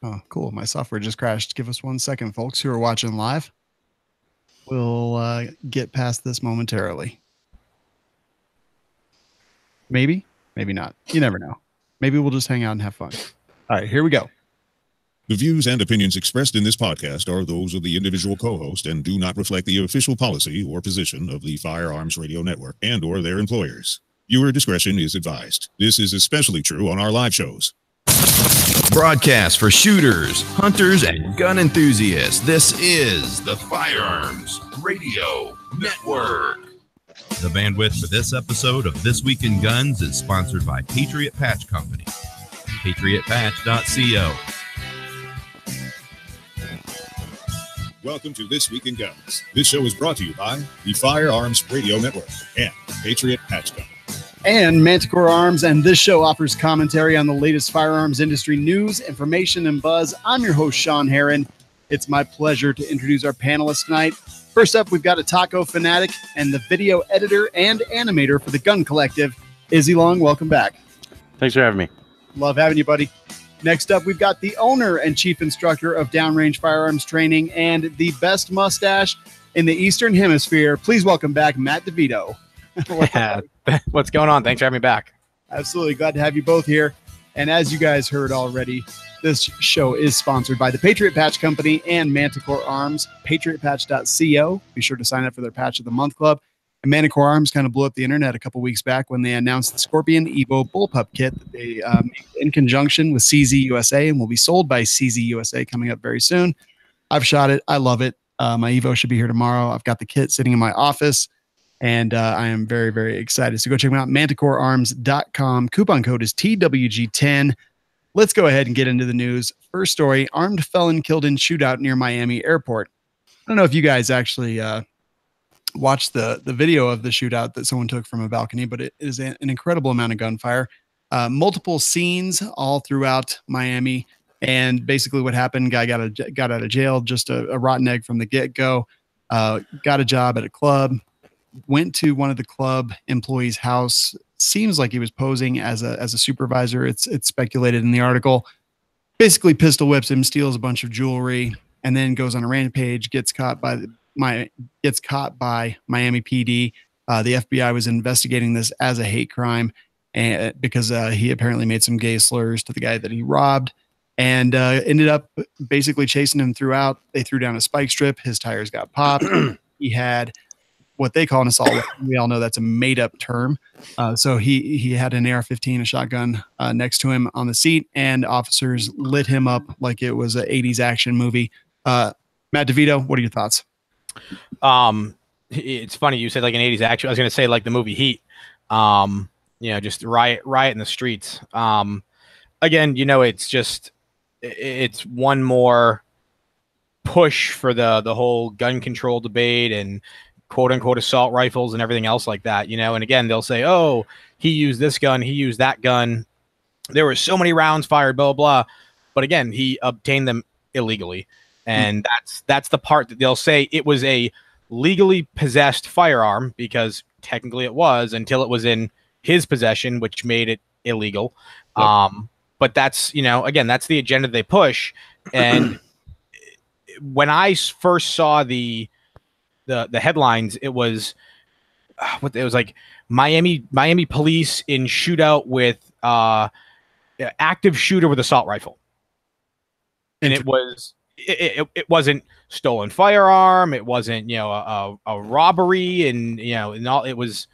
Oh, cool. My software just crashed. Give us 1 second, folks who are watching live. We'll get past this momentarily. Maybe, maybe not. You never know. Maybe we'll just hang out and have fun. All right, here we go. The views and opinions expressed in this podcast are those of the individual co-host and do not reflect the official policy or position of the Firearms Radio Network and or their employers. Viewer discretion is advised. This is especially true on our live shows. Broadcast for shooters, hunters, and gun enthusiasts. This is the Firearms Radio Network. The bandwidth for this episode of This Week in Guns is sponsored by Patriot Patch Company. PatriotPatch.co. Welcome to This Week in Guns. This show is brought to you by the Firearms Radio Network and Patriot Patch Company. And Manticore Arms, and this show offers commentary on the latest firearms industry news, information, and buzz. I'm your host, Sean Herron. It's my pleasure to introduce our panelists tonight. First up, we've got a taco fanatic and the video editor and animator for the Gun Collective, Izzy Long. Welcome back. Thanks for having me. Love having you, buddy. Next up, we've got the owner and chief instructor of downrange firearms training and the best mustache in the Eastern Hemisphere. Please welcome back Matt DeVito. What's going on? Thanks for having me back. Absolutely. Glad to have you both here. And as you guys heard already, this show is sponsored by the Patriot Patch Company and Manticore Arms, patriotpatch.co. Be sure to sign up for their Patch of the Month Club. And Manticore Arms kind of blew up the internet a couple weeks back when they announced the Scorpion Evo Bullpup Kit that they made in conjunction with CZ USA and will be sold by CZ USA coming up very soon. I've shot it. I love it. My Evo should be here tomorrow. I've got the kit sitting in my office. And I am very, very excited. So go check them out, manticorearms.com. Coupon code is TWG10. Let's go ahead and get into the news. First story, armed felon killed in shootout near Miami airport. I don't know if you guys actually watched the video of the shootout that someone took from a balcony, but it is an incredible amount of gunfire. Multiple scenes all throughout Miami. And basically what happened, guy got out of jail, just a rotten egg from the get-go. Got a job at a club. Went to one of the club employees' house. Seems like he was posing as a supervisor. It's speculated in the article. Basically, pistol whips him, steals a bunch of jewelry, and then goes on a rampage. Gets caught by Miami PD. The FBI was investigating this as a hate crime, and because he apparently made some gay slurs to the guy that he robbed, and ended up basically chasing him throughout. They threw down a spike strip. His tires got popped. He had what they call an assault weapon. We all know that's a made-up term. So he had an AR-15, a shotgun next to him on the seat, and officers lit him up like it was an 80s action movie. Matt DeVito, what are your thoughts? It's funny you said like an 80s action. I was going to say like the movie Heat. Just riot in the streets. Again, it's one more push for the whole gun control debate and quote unquote assault rifles and everything else like that, and again, they'll say, oh, he used this gun, he used that gun. There were so many rounds fired, blah, blah. But again, he obtained them illegally. And that's the part that they'll say it was a legally possessed firearm because technically it was until it was in his possession, which made it illegal. Yep. But that's, again, that's the agenda they push. And when I first saw the headlines, it was like Miami police in shootout with active shooter with assault rifle, and it wasn't stolen firearm, it wasn't a robbery, and all, it was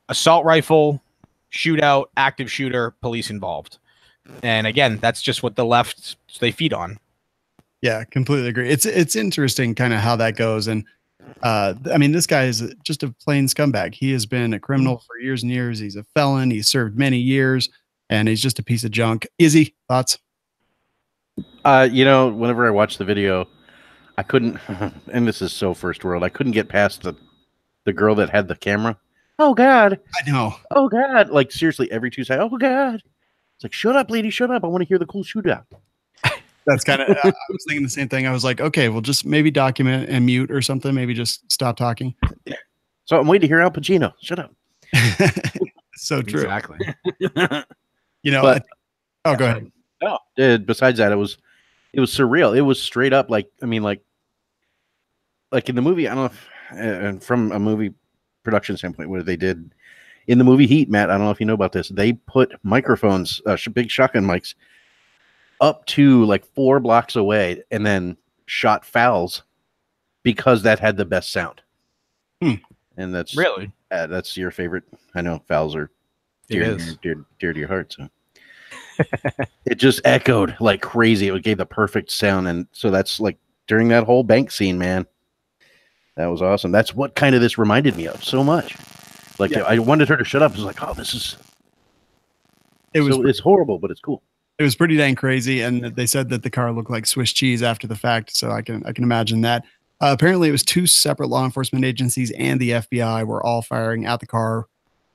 assault rifle shootout, active shooter, police involved. And again, that's just what the left they feed on. Yeah, completely agree. It's interesting kind of how that goes. And this guy is just a plain scumbag. He has been a criminal for years and years. He's a felon. He served many years, and he's just a piece of junk. Izzy, thoughts? Whenever I watched the video, I couldn't, and this is so first world, I couldn't get past the girl that had the camera. Oh, God. I know. Oh, God. Like, seriously, every 2 seconds. Oh, God. It's like, shut up, lady, shut up. I want to hear the cool shootout. That's kind of, I was thinking the same thing. I was like, okay, well, just maybe document and mute or something. Maybe just stop talking. So I'm waiting to hear Al Pacino. Shut up. So true. Exactly. Go ahead. No, besides that, it was It was surreal. It was straight up like, I mean, like in the movie, I don't know if, and from a movie production standpoint, what they did in the movie Heat, Matt, I don't know if you know about this. They put microphones, big shotgun mics, up to like 4 blocks away, and then shot fouls because that had the best sound. And that's Really that's your favorite. I know fouls are dear to your heart. So it just echoed like crazy. It gave the perfect sound, and so that's like during that whole bank scene, man. That was awesome. That's what kind of this reminded me of so much. Like I wanted her to shut up. I was like, oh, this is. It's horrible, but it's cool. It was pretty dang crazy, and they said that the car looked like Swiss cheese after the fact. So I can imagine that. Apparently, it was 2 separate law enforcement agencies and the FBI were all firing at the car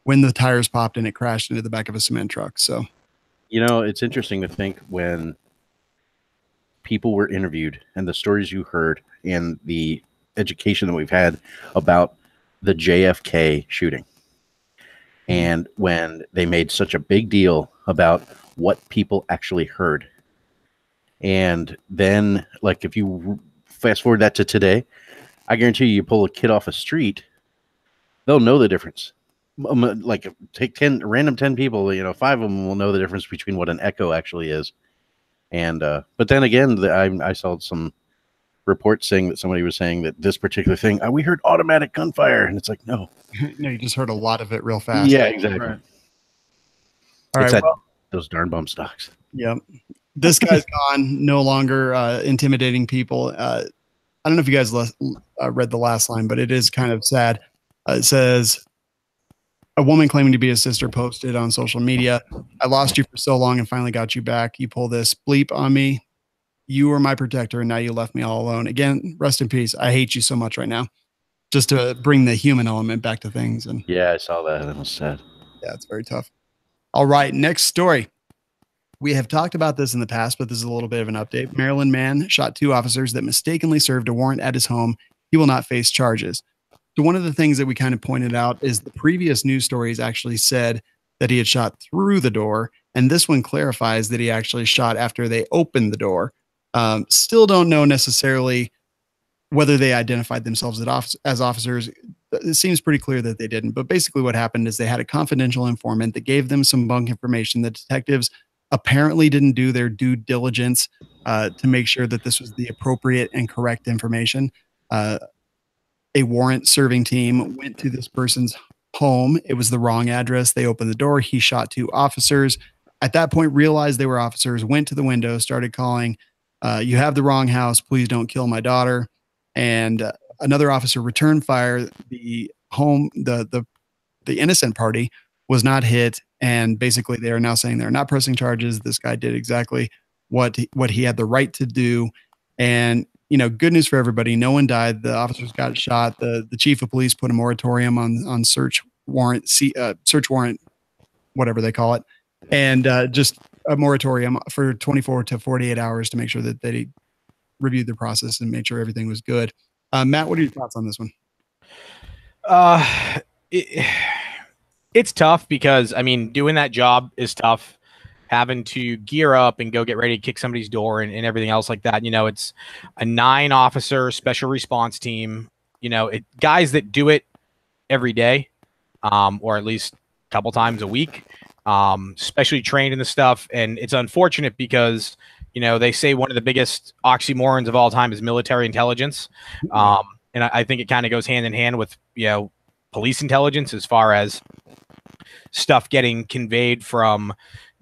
when the tires popped and it crashed into the back of a cement truck. So, it's interesting to think when people were interviewed and the stories you heard and the education that we've had about the JFK shooting. And when they made such a big deal about what people actually heard. And then, like, if you fast forward that to today, I guarantee you pull a kid off a street, they'll know the difference. Like, take 10 people, 5 of them will know the difference between what an echo actually is. And but then again, I saw some reports saying that somebody was saying that this particular thing, we heard automatic gunfire, and it's like, no, you just heard a lot of it real fast. Yeah, exactly. Right. All right, those darn bump stocks. Yep. This guy's gone, no longer intimidating people. I don't know if you guys read the last line, but it is kind of sad. It says, a woman claiming to be his sister posted on social media, I lost you for so long and finally got you back. You pull this bleep on me. You were my protector, and now you left me all alone. Again, rest in peace. I hate you so much right now. Just to bring the human element back to things. And yeah, I saw that. That was sad. Yeah, it's very tough. All right, next story. We have talked about this in the past, but this is a little bit of an update. Maryland man shot 2 officers that mistakenly served a warrant at his home. He will not face charges. So one of the things that we kind of pointed out is the previous news stories actually said that he had shot through the door, and this one clarifies that he actually shot after they opened the door. Still don't know necessarily whether they identified themselves as officers. It seems pretty clear that they didn't, but basically what happened is they had a confidential informant that gave them some bunk information. The detectives apparently didn't do their due diligence to make sure that this was the appropriate and correct information. A warrant serving team went to this person's home. It was the wrong address. They opened the door. He shot 2 officers. At that point, realized they were officers, went to the window, started calling, you have the wrong house. Please don't kill my daughter. And another officer returned fire. The innocent party was not hit. And basically they are now saying they're not pressing charges. This guy did exactly what he had the right to do. And, good news for everybody. No one died. The officers got shot. The chief of police put a moratorium on search warrant, whatever they call it. And just a moratorium for 24 to 48 hours to make sure that they reviewed the process and made sure everything was good. Matt, what are your thoughts on this one? It's tough because, doing that job is tough. Having to gear up and go get ready to kick somebody's door and everything else like that. It's a 9-officer special response team, guys that do it every day, or at least a couple times a week, specially trained in the stuff. And it's unfortunate because, they say one of the biggest oxymorons of all time is military intelligence. And I think it kind of goes hand in hand with, police intelligence as far as stuff getting conveyed from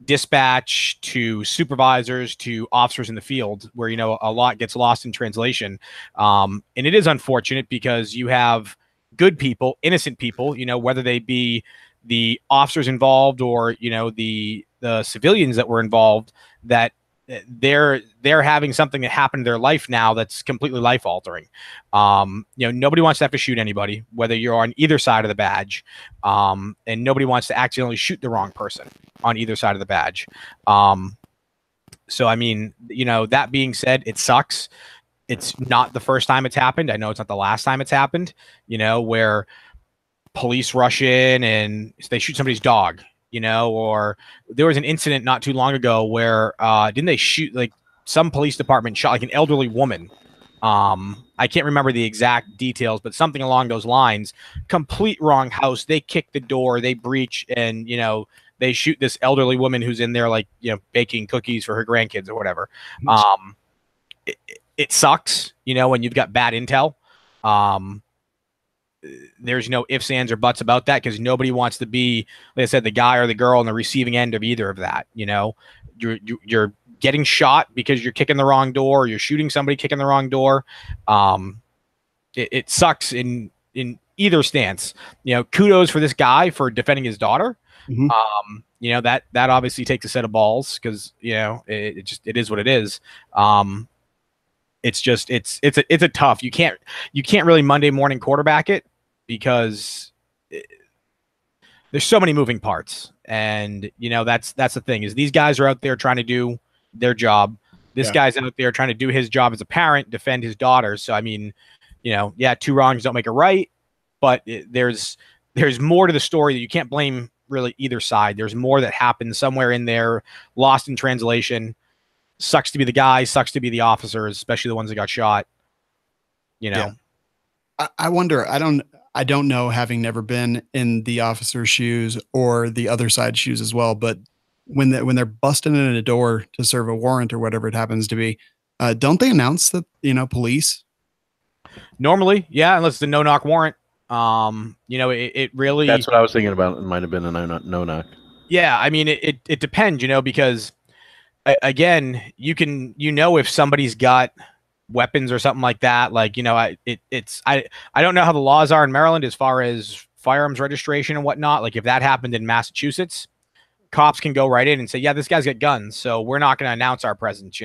dispatch to supervisors to officers in the field where, a lot gets lost in translation. And it is unfortunate because you have good people, innocent people, whether they be the officers involved or, the civilians that were involved, that they're having something that happened in their life now that's completely life altering. Nobody wants to have to shoot anybody, whether you're on either side of the badge. And nobody wants to accidentally shoot the wrong person on either side of the badge. So, that being said, it sucks. It's not the first time it's happened. I know it's not the last time it's happened, where police rush in and they shoot somebody's dog. Or there was an incident not too long ago where didn't they shoot, like, some police department shot like an elderly woman. I can't remember the exact details, but something along those lines. Complete wrong house. They kick the door, they breach, and they shoot this elderly woman who's in there, like, baking cookies for her grandkids or whatever. It sucks, when you've got bad intel. There's no ifs, ands, or buts about that, because nobody wants to be, like I said, the guy or the girl on the receiving end of either of that. You're getting shot because you're kicking the wrong door, or you're shooting somebody kicking the wrong door. It sucks in either stance. Kudos for this guy for defending his daughter. That obviously takes a set of balls, because it is what it is. It's a tough. You can't really Monday morning quarterback it, because there's so many moving parts, and that's the thing, is these guys are out there trying to do their job. This guy's out there trying to do his job as a parent, defend his daughter. So I mean, two wrongs don't make a right, but there's more to the story that you can't blame really either side. There's more that happened somewhere in there, lost in translation. Sucks to be the guy, sucks to be the officers, especially the ones that got shot. I wonder, I don't know, having never been in the officer's shoes or the other side's shoes as well, but when they're busting in a door to serve a warrant or whatever it happens to be, don't they announce that, police? Normally, yeah, unless it's a no-knock warrant. It really... That's what I was thinking about. It might have been a no-knock. Yeah, I mean, it depends, because, again, if somebody's got weapons or something like that, like, I don't know how the laws are in Maryland as far as firearms registration and whatnot. Like, if that happened in Massachusetts, cops can go right in and say, yeah, this guy's got guns, so we're not going to announce our presence.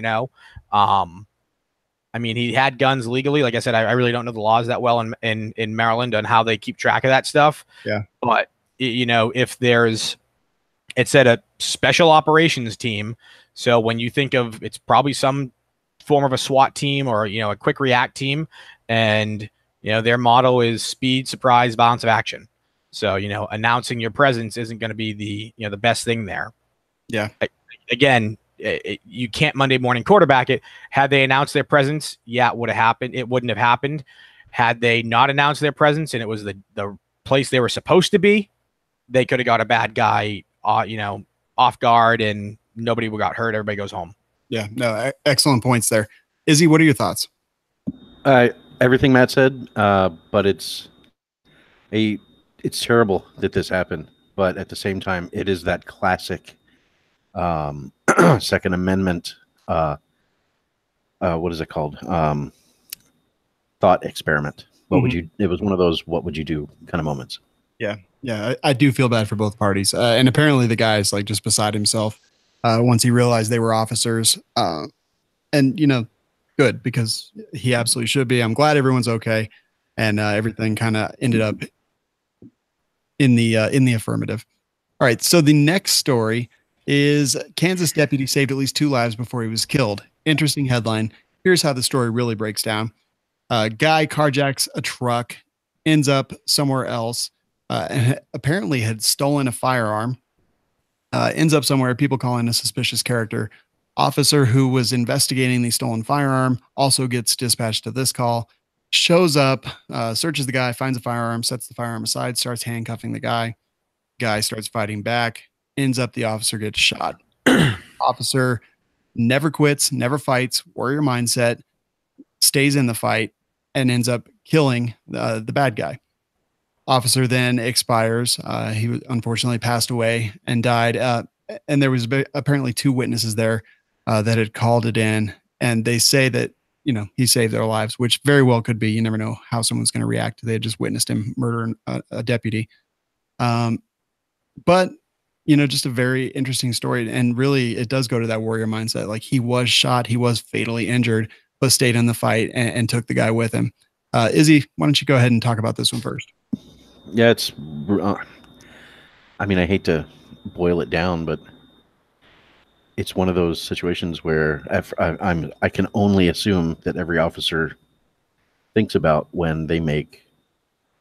I mean, he had guns legally. Like I said, I really don't know the laws that well in Maryland on how they keep track of that stuff. Yeah. But if it said a special operations team, so when you think of, it's probably some form of a SWAT team or a quick react team, and their motto is speed, surprise, balance of action. So announcing your presence isn't going to be the best thing there. Yeah. Again, you can't Monday morning quarterback it. Had they announced their presence, yeah, it would have happened. It wouldn't have happened. Had they not announced their presence and it was the place they were supposed to be, they could have got a bad guy, off guard, and nobody would got hurt. Everybody goes home. Yeah, no, excellent points there. Izzy, what are your thoughts? Everything Matt said, but it's terrible that this happened. But at the same time, it is that classic Second Amendment. What is it called? Thought experiment. What would you? It was one of those "what would you do" kind of moments. Yeah, I do feel bad for both parties, and apparently the guy's like just beside himself once he realized they were officers. And good, because he absolutely should be. I'm glad everyone's okay, and everything kind of ended up in the affirmative. All right, so the next story is Kansas deputy saved at least 2 lives before he was killed. Interesting headline. Here's how the story really breaks down. Guy carjacks a truck, ends up somewhere else, and apparently had stolen a firearm. Ends up somewhere, people calling a suspicious character. Officer who was investigating the stolen firearm also gets dispatched to this call. Shows up, searches the guy, finds a firearm, sets the firearm aside, starts handcuffing the guy. Guy starts fighting back. Ends up the officer gets shot. Officer never quits, never fights, warrior mindset, stays in the fight, and ends up killing the bad guy. Officer then expires. He unfortunately passed away and died. And there was apparently 2 witnesses there that had called it in, and they say that he saved their lives, which very well could be. You never know how someone's going to react. They had just witnessed him murder a deputy. But just a very interesting story. And really, it does go to that warrior mindset. Like, he was shot, he was fatally injured, but stayed in the fight and took the guy with him. Izzy, why don't you go ahead and talk about this one first? Yeah, it's. I mean, I hate to boil it down, but it's one of those situations where I can only assume that every officer thinks about when they make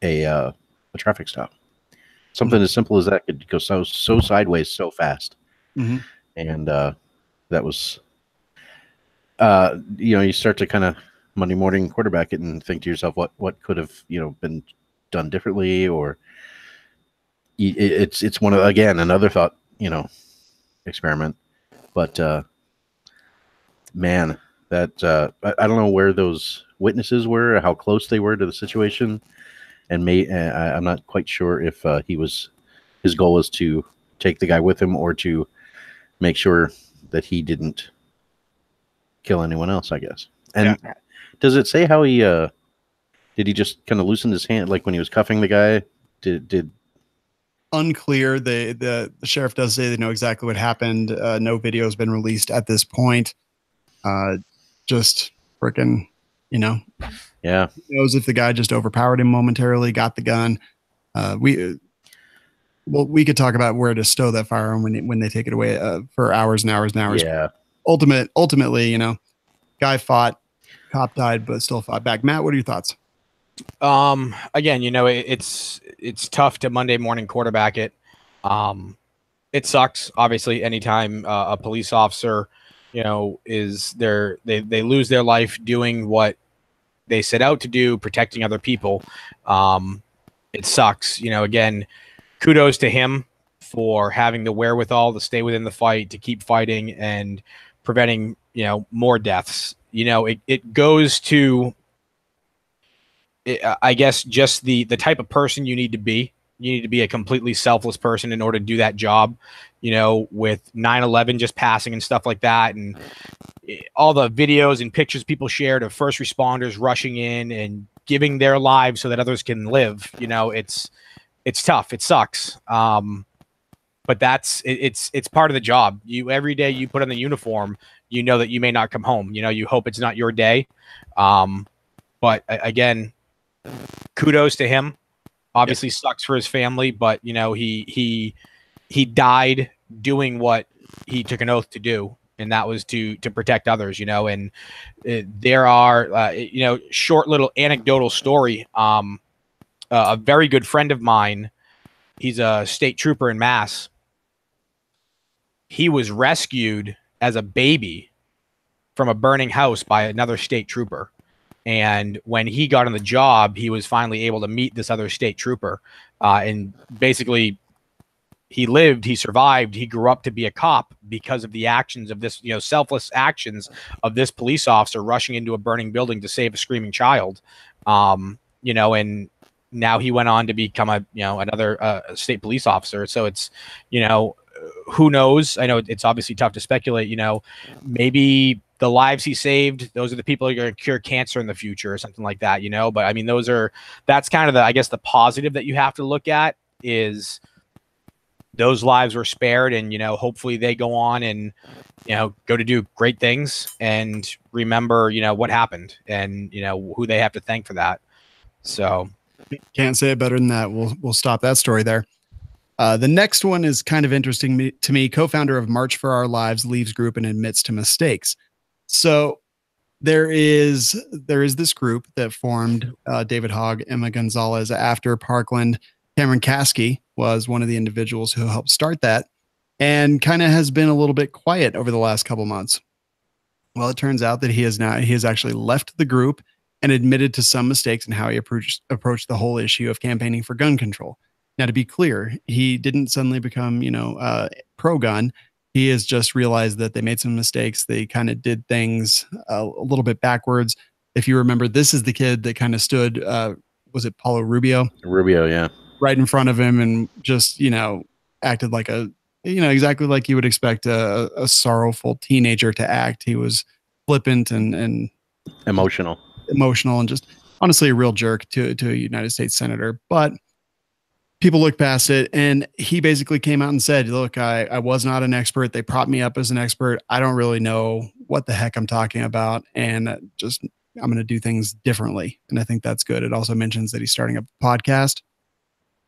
a traffic stop. Something as simple as that could go so sideways so fast. And that was You start to kind of Monday morning quarterback it and think to yourself, what could have, been done differently, or it's one of, again, another thought, experiment. But man, that I don't know where those witnesses were, how close they were to the situation, and I'm not quite sure if his goal was to take the guy with him or to make sure that he didn't kill anyone else, I guess. And does it say how he did he just kind of loosen his hand, like when he was cuffing the guy? Did Unclear. The sheriff does say they know exactly what happened. No video has been released at this point. Just freaking, yeah, who knows if the guy just overpowered him momentarily, got the gun. We could talk about where to stow that firearm when they take it away for hours and hours and hours. Yeah. Ultimately, guy fought, cop died, but still fought back. Matt, what are your thoughts? Again, it's tough to Monday morning quarterback it. It sucks, obviously, anytime a police officer, is there, they lose their life doing what they set out to do, protecting other people. It sucks. Again, kudos to him for having the wherewithal to stay within the fight, to keep fighting and preventing, more deaths. It goes to, I guess, just the type of person you need to be. You need to be a completely selfless person in order to do that job, with 9/11 just passing and stuff like that. And all the videos and pictures people shared of first responders rushing in and giving their lives so that others can live. It's tough. It sucks. But it's part of the job. Every day you put on the uniform, that you may not come home. You hope it's not your day. But again, kudos to him. Obviously sucks for his family, but he died doing what he took an oath to do, and that was to protect others. And there are short little anecdotal story. A very good friend of mine, he's a state trooper in Mass. He was rescued as a baby from a burning house by another state trooper. And when he got on the job, he was finally able to meet this other state trooper. And basically, he lived, he survived, he grew up to be a cop because of the actions of this, selfless actions of this police officer rushing into a burning building to save a screaming child. And now he went on to become another state police officer. So it's, who knows? I know it's obviously tough to speculate, maybe the lives he saved, those are the people who are going to cure cancer in the future or something like that, but I mean, that's kind of the positive that you have to look at is those lives were spared, and, hopefully they go on and, go to do great things and remember, what happened and, who they have to thank for that. So can't say it better than that. We'll stop that story there. The next one is kind of interesting to me. Co-founder of March for Our Lives leaves group and admits to mistakes. So there is this group that formed, David Hogg, Emma Gonzalez after Parkland. Cameron Caskey was one of the individuals who helped start that, and kind of has been a little bit quiet over the last couple months. Well, it turns out that he has actually left the group and admitted to some mistakes in how he approached the whole issue of campaigning for gun control. Now, to be clear, he didn't suddenly become, pro-gun. He has just realized that they made some mistakes. They kind of did things a little bit backwards. If you remember, this is the kid that kind of stood, was it Paulo Rubio? Rubio, yeah. Right in front of him and just, acted like exactly like you would expect a sorrowful teenager to act. He was flippant and emotional and just honestly a real jerk to a United States senator. But people look past it, and he basically came out and said, look, I was not an expert. They propped me up as an expert. I don't really know what the heck I'm talking about. And I'm going to do things differently. And I think that's good. It also mentions that he's starting a podcast.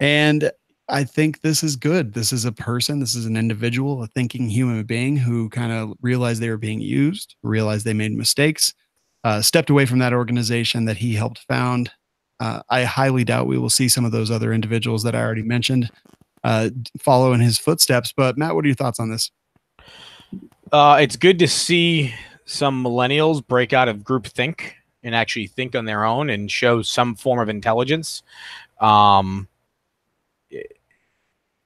And I think this is good. This is a person, this is an individual, a thinking human being who kind of realized they were being used, realized they made mistakes, stepped away from that organization that he helped found. I highly doubt we will see some of those other individuals that I already mentioned follow in his footsteps. But Matt, what are your thoughts on this? It's good to see some millennials break out of groupthink and actually think on their own and show some form of intelligence.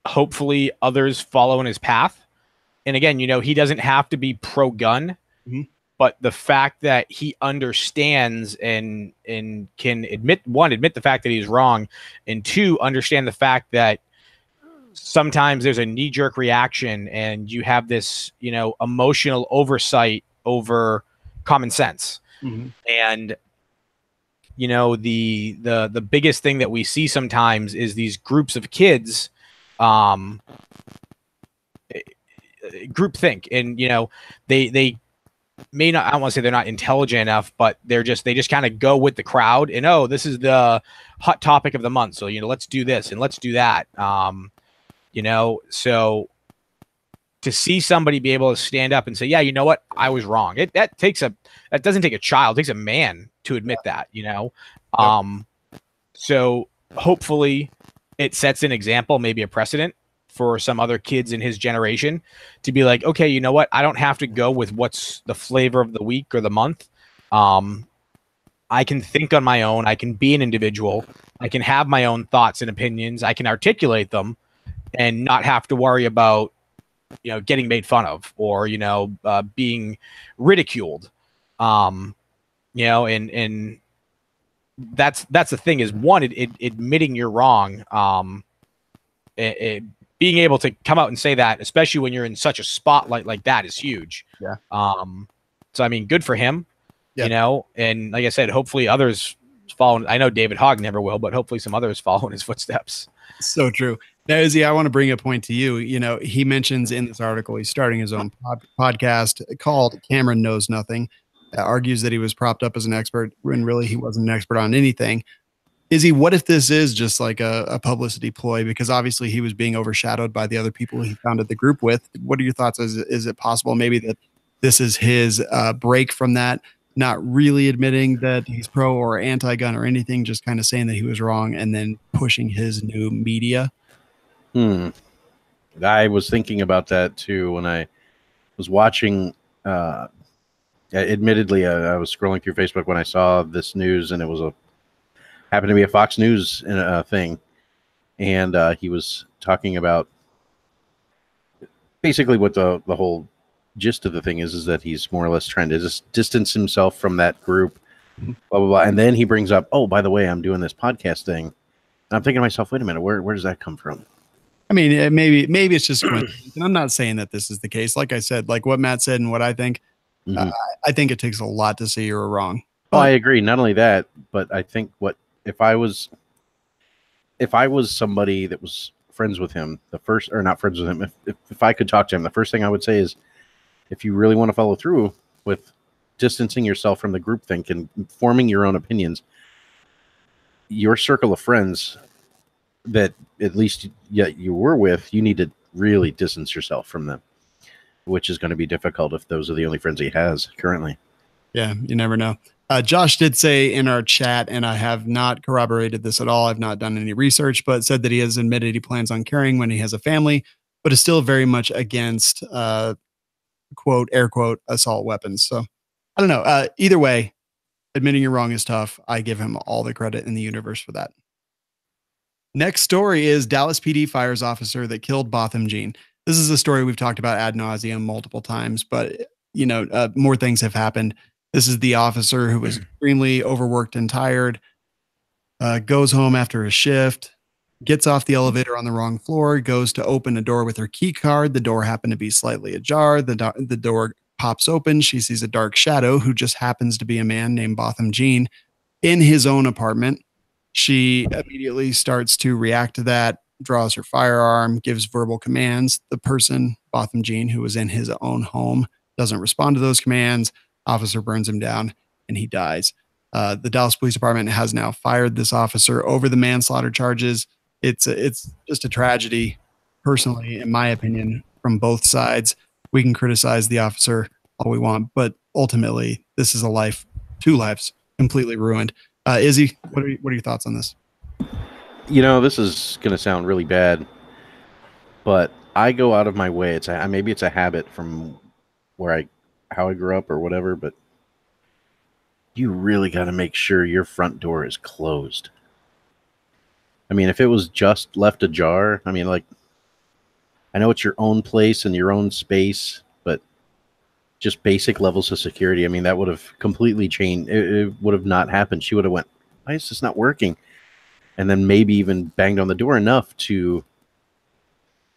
Hopefully others follow in his path. And again, you know, he doesn't have to be pro-gun, but the fact that he understands and can admit the fact that he's wrong, and two, understand the fact that sometimes there's a knee-jerk reaction and you have this, you know, emotional oversight over common sense. And you know, the biggest thing that we see sometimes is these groups of kids group think, and you know, they may not, I don't want to say they're not intelligent enough, but they just kind of go with the crowd, and oh, this is the hot topic of the month, so you know, let's do this and let's do that. You know, so to see somebody be able to stand up and say, yeah, you know what, I was wrong, that doesn't take a child, it takes a man to admit that, you know. So hopefully it sets an example, maybe a precedent for some other kids in his generation to be like, okay, you know what, I don't have to go with what's the flavor of the week or the month. I can think on my own. I can be an individual. I can have my own thoughts and opinions. I can articulate them and not have to worry about, you know, getting made fun of or, you know, being ridiculed. You know, and that's the thing is, one, admitting you're wrong. Being able to come out and say that, especially when you're in such a spotlight like that, is huge. Yeah. So I mean, good for him. You know, and like I said, hopefully others follow. I know David Hogg never will, but hopefully some others follow in his footsteps. So true. Now, Izzy, I want to bring a point to you. You know, he mentions in this article he's starting his own podcast called Cameron Knows Nothing. Argues that he was propped up as an expert when really he wasn't an expert on anything. Izzy, what if this is just like a publicity ploy? Because obviously he was being overshadowed by the other people he founded the group with. What are your thoughts? Is it possible maybe that this is his break from that? Not really admitting that he's pro or anti-gun or anything, just kind of saying that he was wrong and then pushing his new media. I was thinking about that too when I was watching. Admittedly, I was scrolling through Facebook when I saw this news, and it was happened to be a Fox News thing, and he was talking about basically what the whole gist of the thing is that he's more or less trying to just distance himself from that group, blah blah blah, and then he brings up, oh, by the way, I'm doing this podcast thing, and I'm thinking to myself, wait a minute, where does that come from? I mean, maybe it's just coincidence, and I'm not saying that this is the case. Like I said, like what Matt said and what I think, I think it takes a lot to say you're wrong. Oh, I agree. Not only that, but I think if I was somebody that was friends with him, not friends with him, if I could talk to him, the first thing I would say is, if you really want to follow through with distancing yourself from the groupthink and forming your own opinions, your circle of friends that at least you were with, you need to really distance yourself from them, which is going to be difficult if those are the only friends he has currently. Yeah, you never know. Josh did say in our chat, and I have not corroborated this at all, I've not done any research, but said that he has admitted he plans on carrying when he has a family, but is still very much against, quote, air quote, assault weapons. So I don't know. Either way, admitting you're wrong is tough. I give him all the credit in the universe for that. Next story is Dallas PD fires officer that killed Botham Jean. This is a story we've talked about ad nauseum multiple times, but you know, more things have happened. This is the officer who was extremely overworked and tired, goes home after a shift, gets off the elevator on the wrong floor, goes to open a door with her key card. The door happened to be slightly ajar. The door pops open. She sees a dark shadow who just happens to be a man named Botham Jean in his own apartment. She immediately starts to react to that, draws her firearm, gives verbal commands. The person, Botham Jean, who was in his own home, doesn't respond to those commands. Officer burns him down and he dies. The Dallas Police Department has now fired this officer over the manslaughter charges. It's just a tragedy, personally, in my opinion, from both sides. We can criticize the officer all we want, but ultimately, this is a life, two lives, completely ruined. Izzy, what are your thoughts on this? You know, this is going to sound really bad, but I go out of my way. Maybe it's a habit from where I how I grew up or whatever, but you really got to make sure your front door is closed. I mean, if it was just left ajar, I mean, like, I know it's your own place and your own space, but just basic levels of security. I mean, that would have completely changed. It would have not happened. She would have went, why is this not working? And then maybe even banged on the door enough to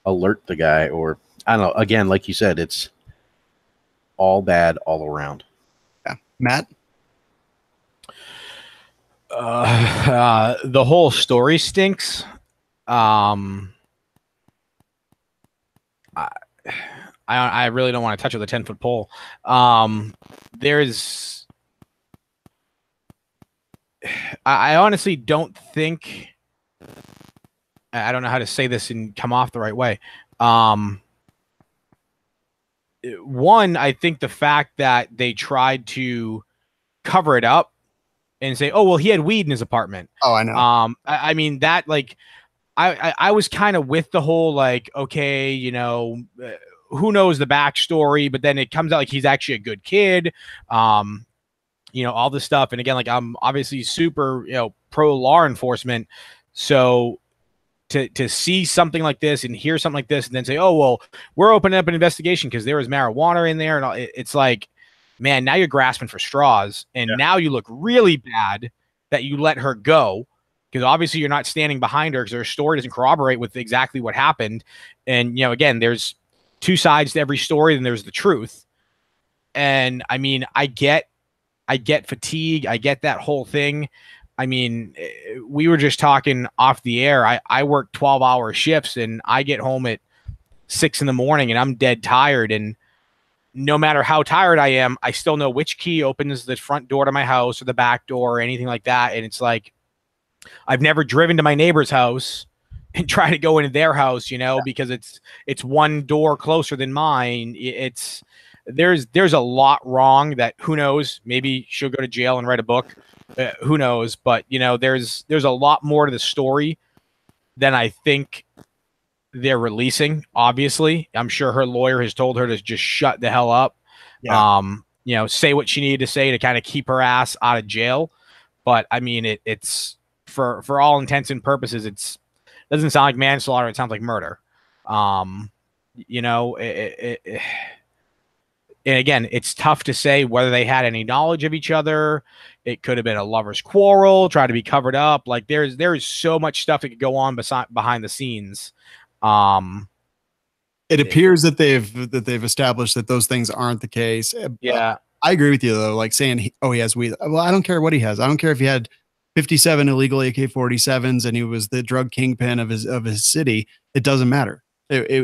alert the guy, or I don't know. Again, like you said, it's all bad all around. Yeah. Matt? The whole story stinks. I really don't want to touch with a 10-foot pole. I honestly don't think, I don't know how to say this and come off the right way. One, I think the fact that they tried to cover it up and say, oh, well, he had weed in his apartment. Oh, I know. I mean, that, like, I was kind of with the whole, like, okay, you know, who knows the backstory, but then it comes out like he's actually a good kid. You know, all this stuff. And again, like, I'm obviously super, you know, pro law enforcement. So to see something like this and hear something like this and then say, oh, well, we're opening up an investigation because there was marijuana in there. And all, it's like, man, now you're grasping for straws. And now you look really bad that you let her go, because obviously you're not standing behind her because her story doesn't corroborate with exactly what happened. And, you know, again, there's two sides to every story, and there's the truth. And I mean, I get fatigue. I get that whole thing. I mean, we were just talking off the air. I work 12-hour shifts, and I get home at 6 in the morning, and I'm dead tired. And no matter how tired I am, I still know which key opens the front door to my house or the back door or anything like that. And it's like, I've never driven to my neighbor's house and try to go into their house, you know, because it's one door closer than mine. There's a lot wrong that, who knows, maybe she'll go to jail and write a book. Who knows? But, you know, there's a lot more to the story than I think they're releasing. Obviously, I'm sure her lawyer has told her to just shut the hell up. Yeah. You know, say what she needed to say to kind of keep her ass out of jail. But I mean, it's for all intents and purposes, it doesn't sound like manslaughter. It sounds like murder. You know, and again, it's tough to say whether they had any knowledge of each other. It could have been a lover's quarrel, try to be covered up. Like there is so much stuff that could go on behind the scenes. It appears that they've established that those things aren't the case. Yeah, I agree with you though. Like saying, he has weed. Well, I don't care what he has. I don't care if he had 57 illegal AK-47s and he was the drug kingpin of his city. It doesn't matter.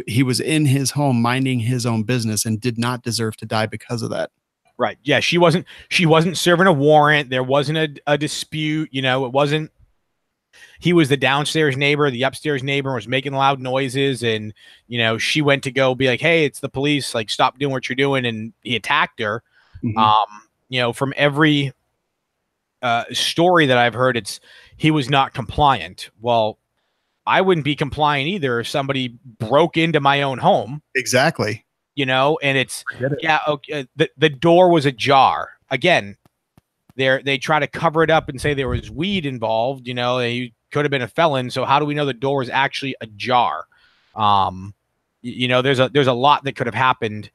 He was in his home minding his own business and did not deserve to die because of that. Right. Yeah. She wasn't serving a warrant. There wasn't a dispute. You know, it wasn't, he was the downstairs neighbor. The upstairs neighbor was making loud noises. And, you know, she went to go be like, hey, it's the police. Like, stop doing what you're doing. And he attacked her. Mm-hmm. You know, from every story that I've heard, he was not compliant. Well, I wouldn't be compliant either if somebody broke into my own home. Exactly. You know, and okay, the door was ajar. Again, they try to cover it up and say there was weed involved. You know, he could have been a felon. So how do we know the door was actually ajar? You know, there's a lot that could have happened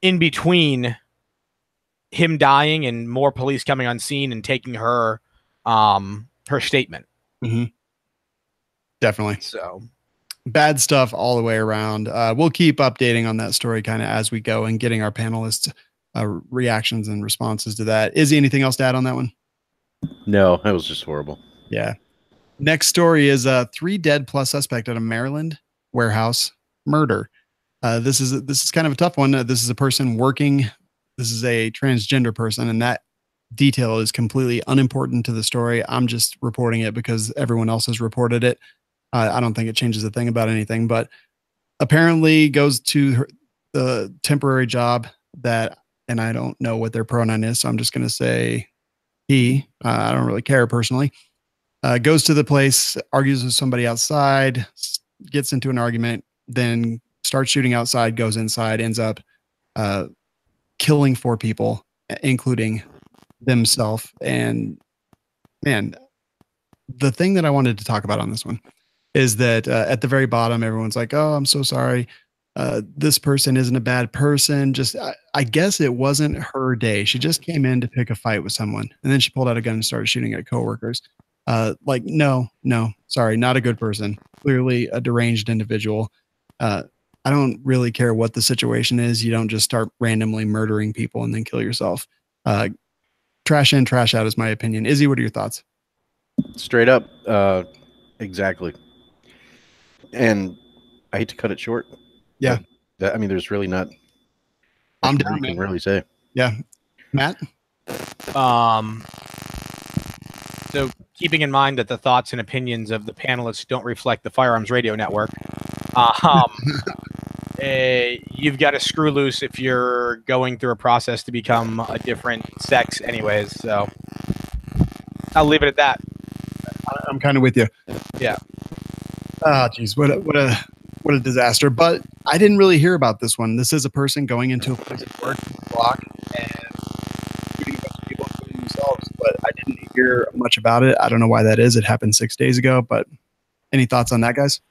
in between him dying and more police coming on scene and taking her statement. Mm-hmm. Definitely. So bad stuff all the way around. We'll keep updating on that story kind of as we go and getting our panelists reactions and responses to that. Izzy, anything else to add on that one? No, that was just horrible. Yeah. Next story is 3 dead plus suspect at a Maryland warehouse murder. This is kind of a tough one. This is a person working. This is a transgender person, and that detail is completely unimportant to the story. I'm just reporting it because everyone else has reported it. I don't think it changes a thing about anything, but apparently goes to the temporary job that, and I don't know what their pronoun is, so I'm just going to say he. I don't really care personally. Goes to the place, argues with somebody outside, gets into an argument, then starts shooting outside, goes inside, ends up killing 4 people, including themselves. And man, the thing that I wanted to talk about on this one is that at the very bottom, everyone's like, "Oh, I'm so sorry. This person isn't a bad person. Just, I guess it wasn't her day. She just came in to pick a fight with someone, and then she pulled out a gun and started shooting at coworkers. Like, no, sorry, not a good person. Clearly a deranged individual. I don't really care what the situation is. You don't just start randomly murdering people and then kill yourself. Trash in, trash out is my opinion. Izzy, what are your thoughts? Straight up, exactly. And I hate to cut it short. Yeah. I mean, there's really not. I'm down, down, man. Can really say. Yeah, Matt. So keeping in mind that the thoughts and opinions of the panelists don't reflect the Firearms Radio Network, you've got to screw loose if you're going through a process to become a different sex, anyways. So I'll leave it at that. I'm kind of with you. Yeah. Oh, geez, what a disaster. But I didn't really hear about this one. This is a person going into a place of work, block, and shooting a bunch of people, including themselves. But I didn't hear much about it. I don't know why that is. It happened 6 days ago. But any thoughts on that, guys?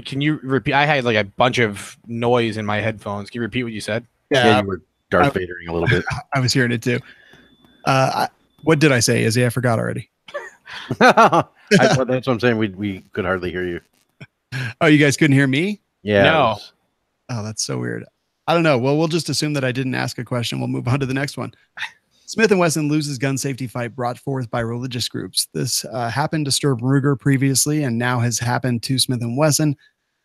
Can you repeat? I had like a bunch of noise in my headphones. Can you repeat what you said? Yeah, you were Darth Vadering a little bit. I was hearing it too. What did I say, Izzy? I forgot already. That's what I'm saying. We could hardly hear you. Oh, you guys couldn't hear me? Yeah. No. Oh, that's so weird. I don't know. Well, we'll just assume that I didn't ask a question. We'll move on to the next one. Smith & Wesson loses gun safety fight brought forth by religious groups. This happened to Sturm Ruger previously and now has happened to Smith & Wesson.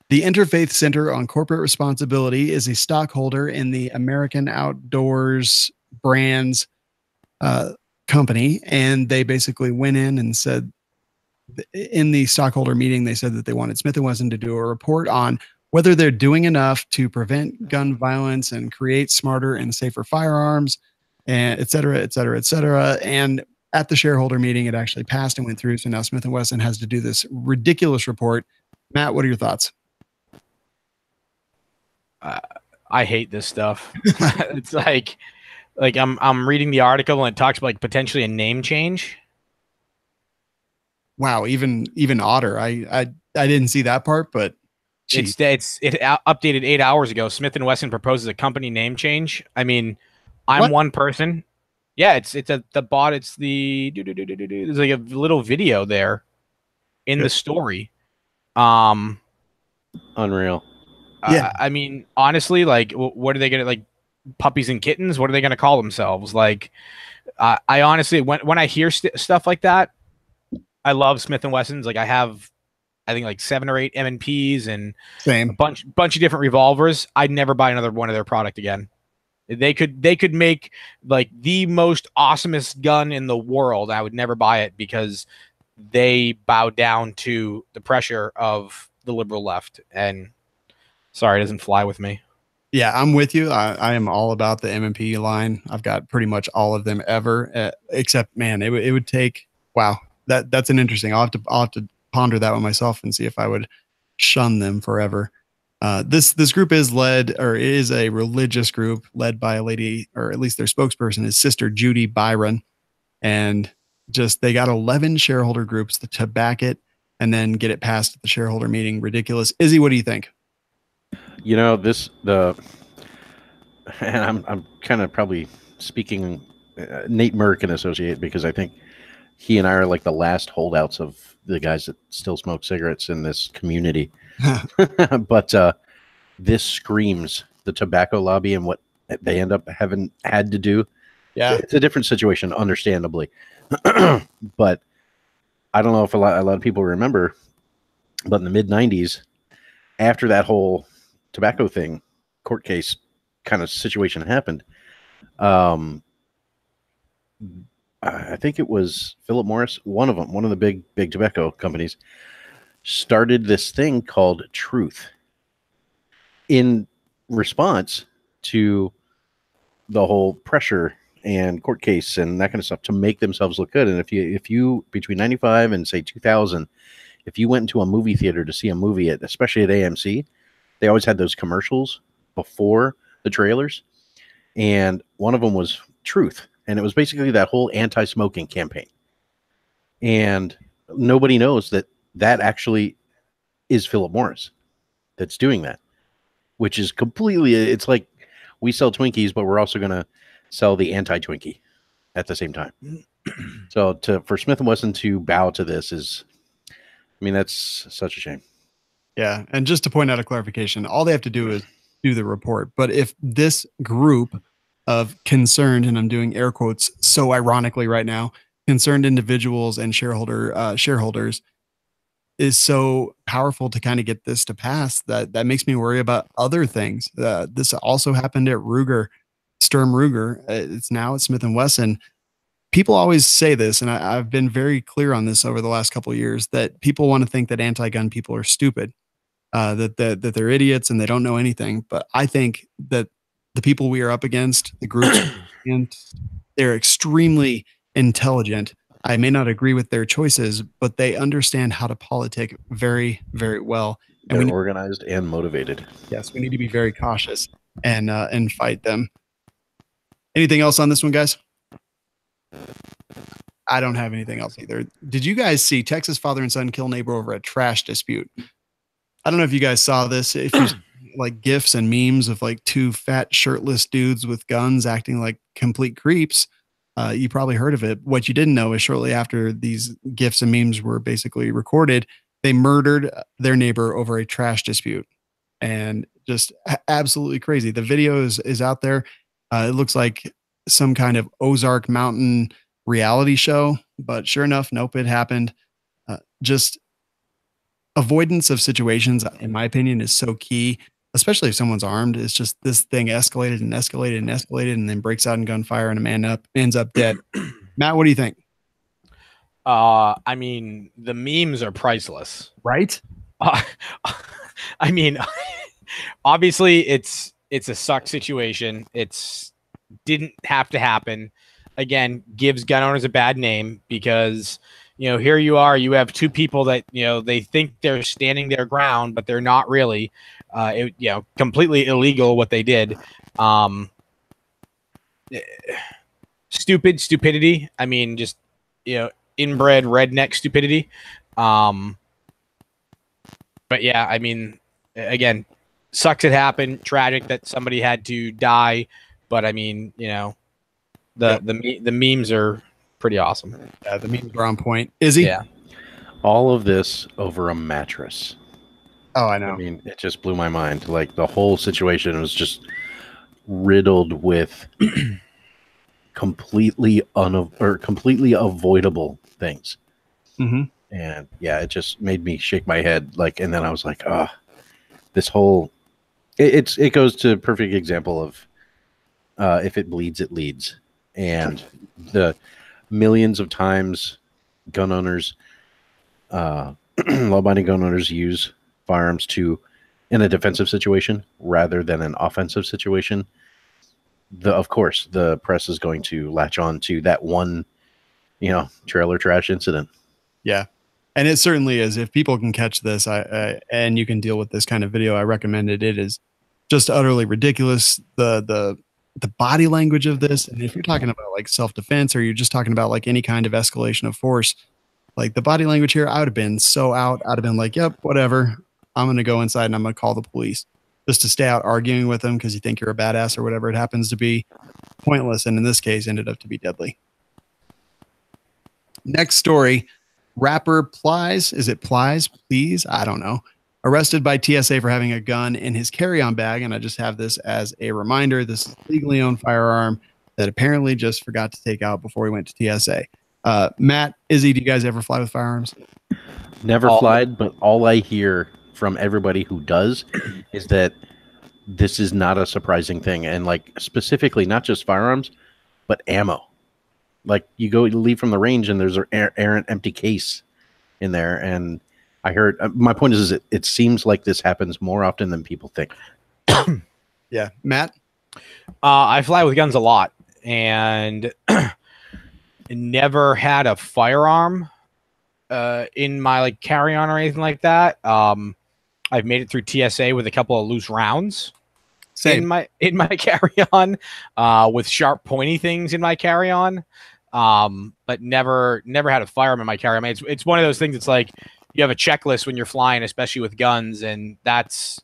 The Interfaith Center on Corporate Responsibility is a stockholder in the American Outdoors Brands company, and they basically went in and said in the stockholder meeting, they said that they wanted Smith & Wesson to do a report on whether they're doing enough to prevent gun violence and create smarter and safer firearms, and et cetera, et cetera, et cetera. And at the shareholder meeting, it actually passed and went through. So now Smith & Wesson has to do this ridiculous report. Matt, what are your thoughts? I hate this stuff. It's like I'm reading the article and it talks about like potentially a name change. Wow, even odder. I didn't see that part, but it updated 8 hours ago. Smith & Wesson proposes a company name change. I mean, I'm What? one person. Yeah, it's the bot. It's the there's like a little video there in the story. Unreal. Yeah. I mean, honestly, like, what are they gonna like? Puppies and kittens? What are they gonna call themselves? Like, I honestly, when I hear stuff like that, I love Smith & Wessons. Like, I think like 7 or 8 M&Ps and same a bunch of different revolvers. I'd never buy another one of their product again. They could make like the most awesomest gun in the world. I would never buy it because they bow down to the pressure of the liberal left. And sorry, it doesn't fly with me. Yeah, I'm with you. I am all about the M&P line. I've got pretty much all of them ever, except, man, it would take, wow, that's an interesting. I'll have to ponder that one myself and see if I would shun them forever. This group is a religious group led by a lady, or at least their spokesperson is Sister Judy Byron, and they got 11 shareholder groups to back it and then get it passed at the shareholder meeting. Ridiculous. Izzy, what do you think? You know, and I'm kind of probably speaking Nate Murr can associate, because I think he and I are like the last holdouts of the guys that still smoke cigarettes in this community. But this screams the tobacco lobby and what they end up having had to do. Yeah, it's a different situation, understandably. But I don't know if a lot of people remember, but in the mid-90s, after that whole tobacco thing, court case kind of situation happened, I think it was Philip Morris, one of the big tobacco companies, started this thing called Truth in response to the whole pressure and court case and that kind of stuff to make themselves look good. And if you between 95 and say 2000, if you went into a movie theater to see a movie especially at AMC, they always had those commercials before the trailers, and one of them was Truth, and it was basically that whole anti-smoking campaign. And nobody knows that actually is Philip Morris that's doing that, which is completely, it's like we sell Twinkies, but we're also going to sell the anti-Twinkie at the same time. So for Smith & Wesson to bow to this is, I mean, that's such a shame. Yeah. And just to point out a clarification, all they have to do is do the report. But if this group of concerned, and I'm doing air quotes so ironically right now, concerned individuals and shareholders is so powerful to kind of get this to pass, that makes me worry about other things. This also happened at Sturm Ruger. It's now at Smith & Wesson. People always say this, and I've been very clear on this over the last couple of years, that people want to think that anti-gun people are stupid, that they're idiots and they don't know anything. But I think that the people we are up against, the groups, and they're extremely intelligent. I may not agree with their choices, but they understand how to politic very, very well. And they're organized and motivated. Yes, we need to be very cautious and fight them. Anything else on this one, guys? I don't have anything else either. Did you guys see Texas father and son kill neighbor over a trash dispute? I don't know if you guys saw this. If you like GIFs and memes of like two fat shirtless dudes with guns acting like complete creeps, you probably heard of it. What you didn't know is shortly after these GIFs and memes were basically recorded, they murdered their neighbor over a trash dispute, and just absolutely crazy. The video is out there. It looks like some kind of Ozark Mountain reality show, but sure enough, nope, it happened. Just avoidance of situations, in my opinion, is so key, especially if someone's armed. It's just this thing escalated and escalated and escalated, and then breaks out in gunfire, and a man ends up dead. Matt, what do you think? I mean, the memes are priceless, right? I mean, obviously, it's a suck situation. It's didn't have to happen. Again, gives gun owners a bad name because, here you are, you have two people that, they think they're standing their ground, but they're not really. Completely illegal what they did. Stupidity. I mean, just, inbred redneck stupidity. But yeah, I mean, again, sucks it happened. Tragic that somebody had to die. But I mean, the memes are pretty awesome. Yeah, the memes are on point. Izzy? Yeah. All of this over a mattress. Oh, I know. I mean, it just blew my mind. Like, the whole situation was just riddled with completely avoidable things. Mm-hmm. And yeah, it just made me shake my head. Like, and then I was like, this whole, it goes to a perfect example of, if it bleeds, it leads. And the millions of times gun owners, law-abiding gun owners use firearms in a defensive situation rather than an offensive situation. Of course, the press is going to latch on to that one, trailer trash incident. Yeah. And it certainly is. If people can catch this, and you can deal with this kind of video, I recommend it. It is just utterly ridiculous. The body language of this. And if you're talking about like self-defense, or you're just talking about like any kind of escalation of force, like the body language here, I would have been so out. I'd have been like, yep, whatever. I'm going to go inside and I'm going to call the police, just to stay out arguing with them because you think you're a badass or whatever it happens to be. Pointless. And in this case, ended up to be deadly. Next story, rapper Plies. Is it Plies? Please? I don't know. Arrested by TSA for having a gun in his carry-on bag. And I just have this as a reminder. This is a legally owned firearm that apparently just forgot to take out before he went to TSA. Matt, Izzy, do you guys ever fly with firearms? Never flied, but all I hear from everybody who does is that this is not a surprising thing. And like, specifically, not just firearms, but ammo. Like, you leave from the range and there's an errant empty case in there. And I heard, my point is it seems like this happens more often than people think. Yeah. Matt? I fly with guns a lot, and never had a firearm in my like carry-on or anything like that. I've made it through TSA with a couple of loose rounds Same. in my carry-on, with sharp pointy things in my carry-on. But never had a firearm in my carry-on. I mean, it's one of those things. It's like you have a checklist when you're flying, especially with guns, and that's,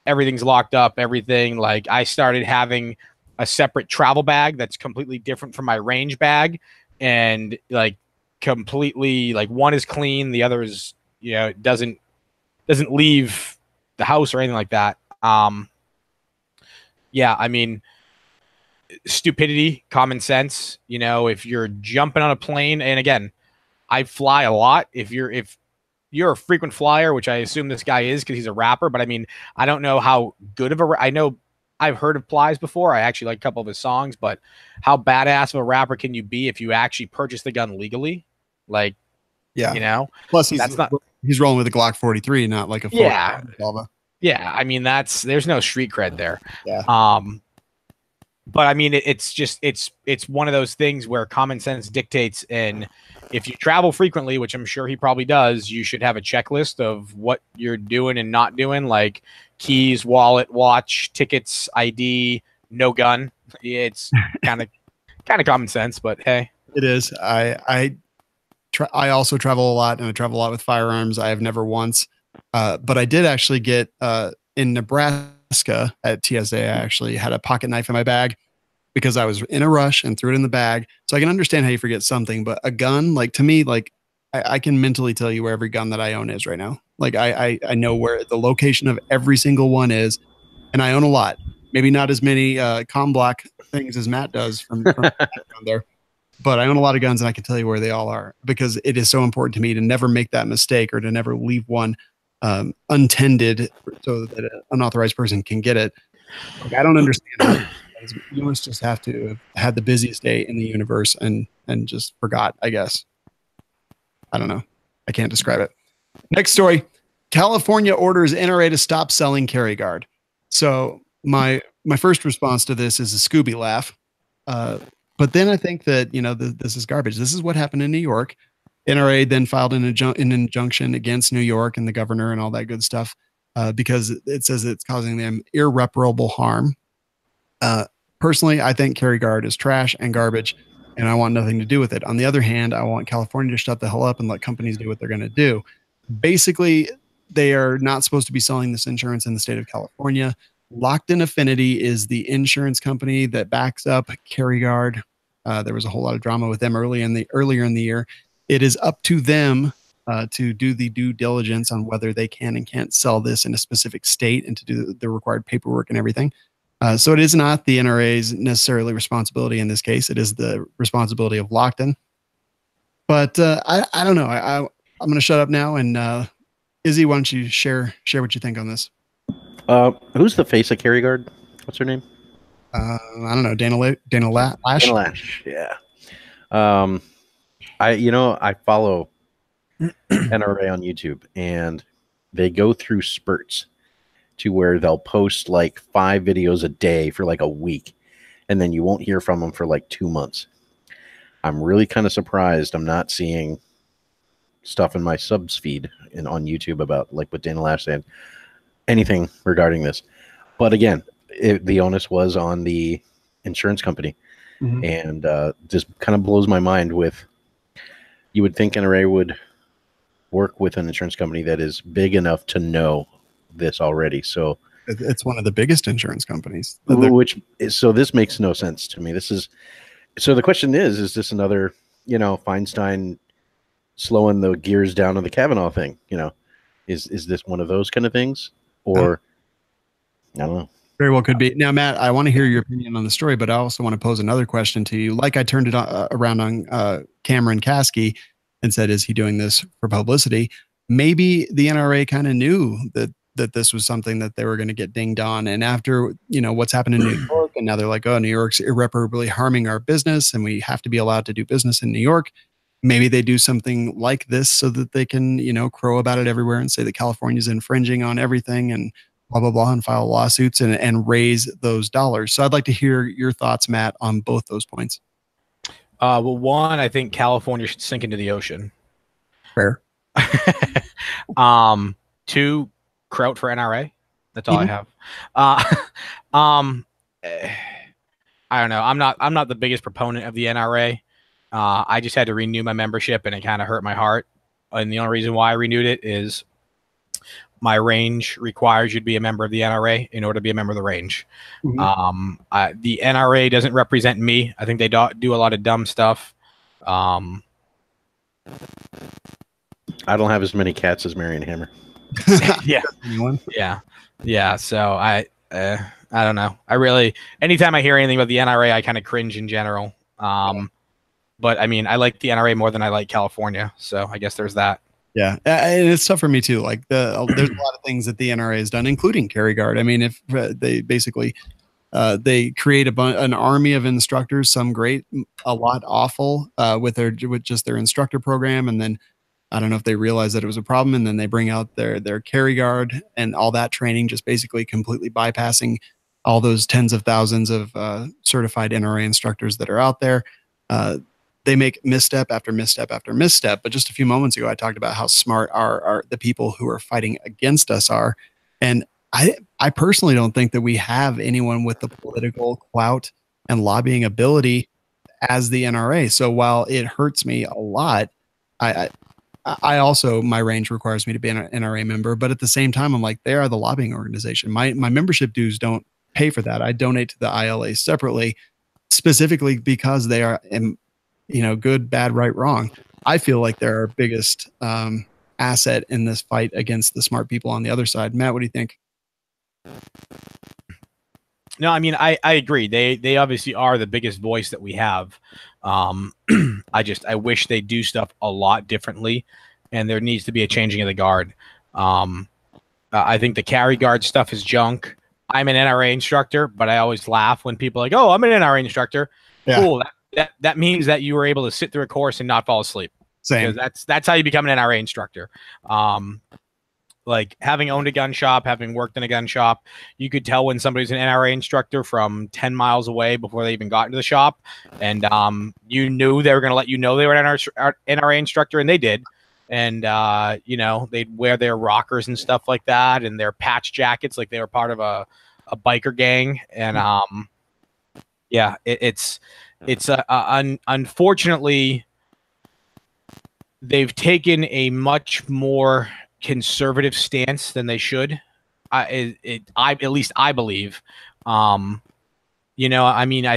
everything's locked up. Everything, like, I started having a separate travel bag that's completely different from my range bag, and like completely, like, one is clean, the other is, it doesn't leave the house or anything like that. Yeah, I mean, stupidity, common sense. If you're jumping on a plane, and again, I fly a lot. If you're a frequent flyer, which I assume this guy is because he's a rapper, but I mean, I don't know how good of I know I've heard of Plies before. I actually like a couple of his songs, but how badass of a rapper can you be if you actually purchase the gun legally? Like, yeah, plus he's rolling with a Glock 43, not like a 40. Yeah, I mean, there's no street cred there. Yeah. But I mean, it's one of those things where common sense dictates, and if you travel frequently, which I'm sure he probably does, you should have a checklist of what you're doing and not doing, like keys, wallet, watch, tickets, ID, no gun. It's kind of common sense, but hey, it is. I also travel a lot, and I travel a lot with firearms. I have never once, but I did actually get in Nebraska at TSA. I actually had a pocket knife in my bag because I was in a rush and threw it in the bag. So I can understand how you forget something, but a gun, like, to me, like, I can mentally tell you where every gun that I own is right now. Like, I know where the location of every single one is, and I own a lot. Maybe not as many com block things as Matt does from there, but I own a lot of guns, and I can tell you where they all are because it is so important to me to never make that mistake or to never leave one untended so that an unauthorized person can get it. Like, I don't understand. You must just have to have had the busiest day in the universe and just forgot, I guess. I don't know. I can't describe it. Next story. California orders NRA to stop selling Carry Guard. So my first response to this is a Scooby laugh. But then I think that, this is garbage. This is what happened in New York. NRA then filed an injunction against New York and the governor and all that good stuff because it says it's causing them irreparable harm. Personally, I think Carry Guard is trash and garbage, and I want nothing to do with it. On the other hand, I want California to shut the hell up and let companies do what they're going to do. Basically, they are not supposed to be selling this insurance in the state of California. Locked In Affinity is the insurance company that backs up Carry Guard. There was a whole lot of drama with them earlier in the year. It is up to them to do the due diligence on whether they can and can't sell this in a specific state and to do the required paperwork and everything. So it is not the NRA's necessarily responsibility in this case. It is the responsibility of Locked In. But I don't know. I'm going to shut up now. And Izzy, why don't you share what you think on this? Who's the face of Carry Guard? What's her name? I don't know. Dana Lash. Dana Lash. Yeah. I follow NRA on YouTube, and they go through spurts to where they'll post like 5 videos a day for like a week, and then you won't hear from them for like 2 months. I'm really kind of surprised I'm not seeing stuff in my subs feed on YouTube about, like, what Dana Lash said, anything regarding this. But again, the onus was on the insurance company. Mm-hmm. And just kind of blows my mind with, you would think NRA would work with an insurance company that is big enough to know this already. So it's one of the biggest insurance companies. So this makes no sense to me. So the question is this another, Feinstein slowing the gears down on the Kavanaugh thing? Is this one of those kind of things? Or I don't know. Very well could be. Now, Matt, I want to hear your opinion on the story, but I also want to pose another question to you. Like I turned it around on Cameron Kasky and said, is he doing this for publicity? Maybe the NRA kind of knew that this was something that they were going to get dinged on. And after, what's happened in New York, and now they're like, oh, New York's irreparably harming our business and we have to be allowed to do business in New York. Maybe they do something like this so that they can, crow about it everywhere and say that California's infringing on everything and blah, blah, blah, and file lawsuits and raise those dollars. So I'd like to hear your thoughts, Matt, on both those points. Well, one, I think California should sink into the ocean. Fair. 2, Kraut for NRA. That's all I have. I don't know. I'm not the biggest proponent of the NRA. I just had to renew my membership, and it kind of hurt my heart. And the only reason why I renewed it is my range requires you to be a member of the NRA in order to be a member of the range. The NRA doesn't represent me. I think they do a lot of dumb stuff. I don't have as many cats as Marion Hammer. Yeah. So I don't know. Anytime I hear anything about the NRA, I kind of cringe in general. But I mean, I like the NRA more than I like California. So I guess there's that. Yeah. And it's tough for me too. Like there's a lot of things that the NRA has done, including carry guard. I mean, if they basically, they create an army of instructors, some great, a lot awful, with just their instructor program. And then I don't know if they realized that it was a problem, and then they bring out their carry guard and all that training, just basically completely bypassing all those tens of thousands of certified NRA instructors that are out there. They make misstep after misstep after misstep. But just a few moments ago, I talked about how smart the people who are fighting against us are. And I personally don't think that we have anyone with the political clout and lobbying ability as the NRA. So while it hurts me a lot, I also, my range requires me to be an NRA member, but at the same time, I'm like, they are the lobbying organization. My membership dues don't pay for that. I donate to the ILA separately, specifically because they are, good, bad, right, wrong. I feel like they're our biggest asset in this fight against the smart people on the other side. Matt, what do you think? No, I mean, I agree. They obviously are the biggest voice that we have. I wish they do stuff a lot differently, and there needs to be a changing of the guard. I think the carry guard stuff is junk. I'm an NRA instructor, but I always laugh when people are like, "Oh, I'm an NRA instructor." Yeah. Cool. That means that you were able to sit through a course and not fall asleep. Same. Because that's how you become an NRA instructor. Like having owned a gun shop, having worked in a gun shop, you could tell when somebody's an NRA instructor from 10 miles away before they even got into the shop. And you knew they were going to let you know they were an NRA instructor, and they did. And, they'd wear their rockers and stuff like that, and their patch jackets like they were part of a biker gang. And, unfortunately, they've taken a much more conservative stance than they should. At least I believe. I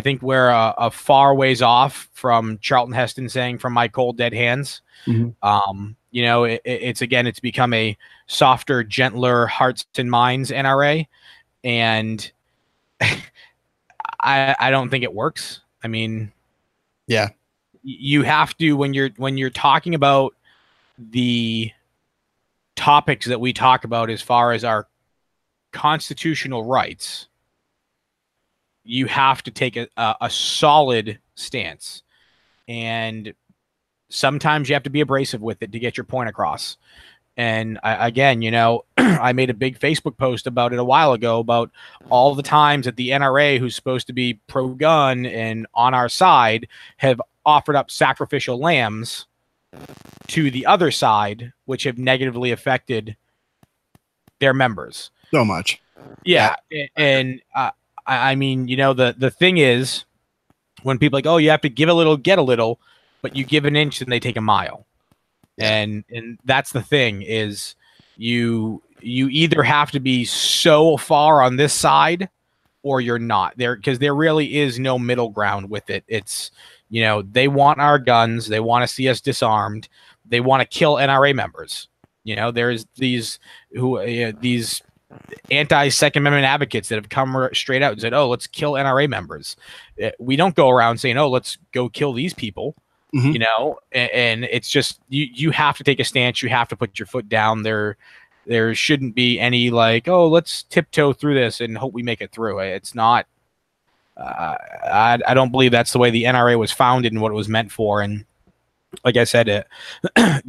think we're a far ways off from Charlton Heston saying "from my cold dead hands." Mm-hmm. It's become a softer, gentler hearts and minds NRA, and I don't think it works. I mean, yeah, you have to, when you're talking about the topics that we talk about as far as our constitutional rights, you have to take a solid stance, and sometimes you have to be abrasive with it to get your point across. And I made a big Facebook post about it a while ago about all the times that the NRA, who's supposed to be pro-gun and on our side, have offered up sacrificial lambs to the other side, which have negatively affected their members so much. Yeah. And I mean, the thing is, when people are like, "Oh, you have to give a little, get a little," but you give an inch and they take a mile. Yeah. And that's the thing, is you either have to be so far on this side or you're not there, because there really is no middle ground with it. It's, they want our guns. They want to see us disarmed. They want to kill NRA members. There's these these anti-Second Amendment advocates that have come straight out and said, "Oh, let's kill NRA members." We don't go around saying, "Oh, let's go kill these people." Mm-hmm. And it's just, you have to take a stance. You have to put your foot down. There shouldn't be any like, "Oh, let's tiptoe through this and hope we make it through." It's not. I don't believe that's the way the NRA was founded and what it was meant for. And like I said, to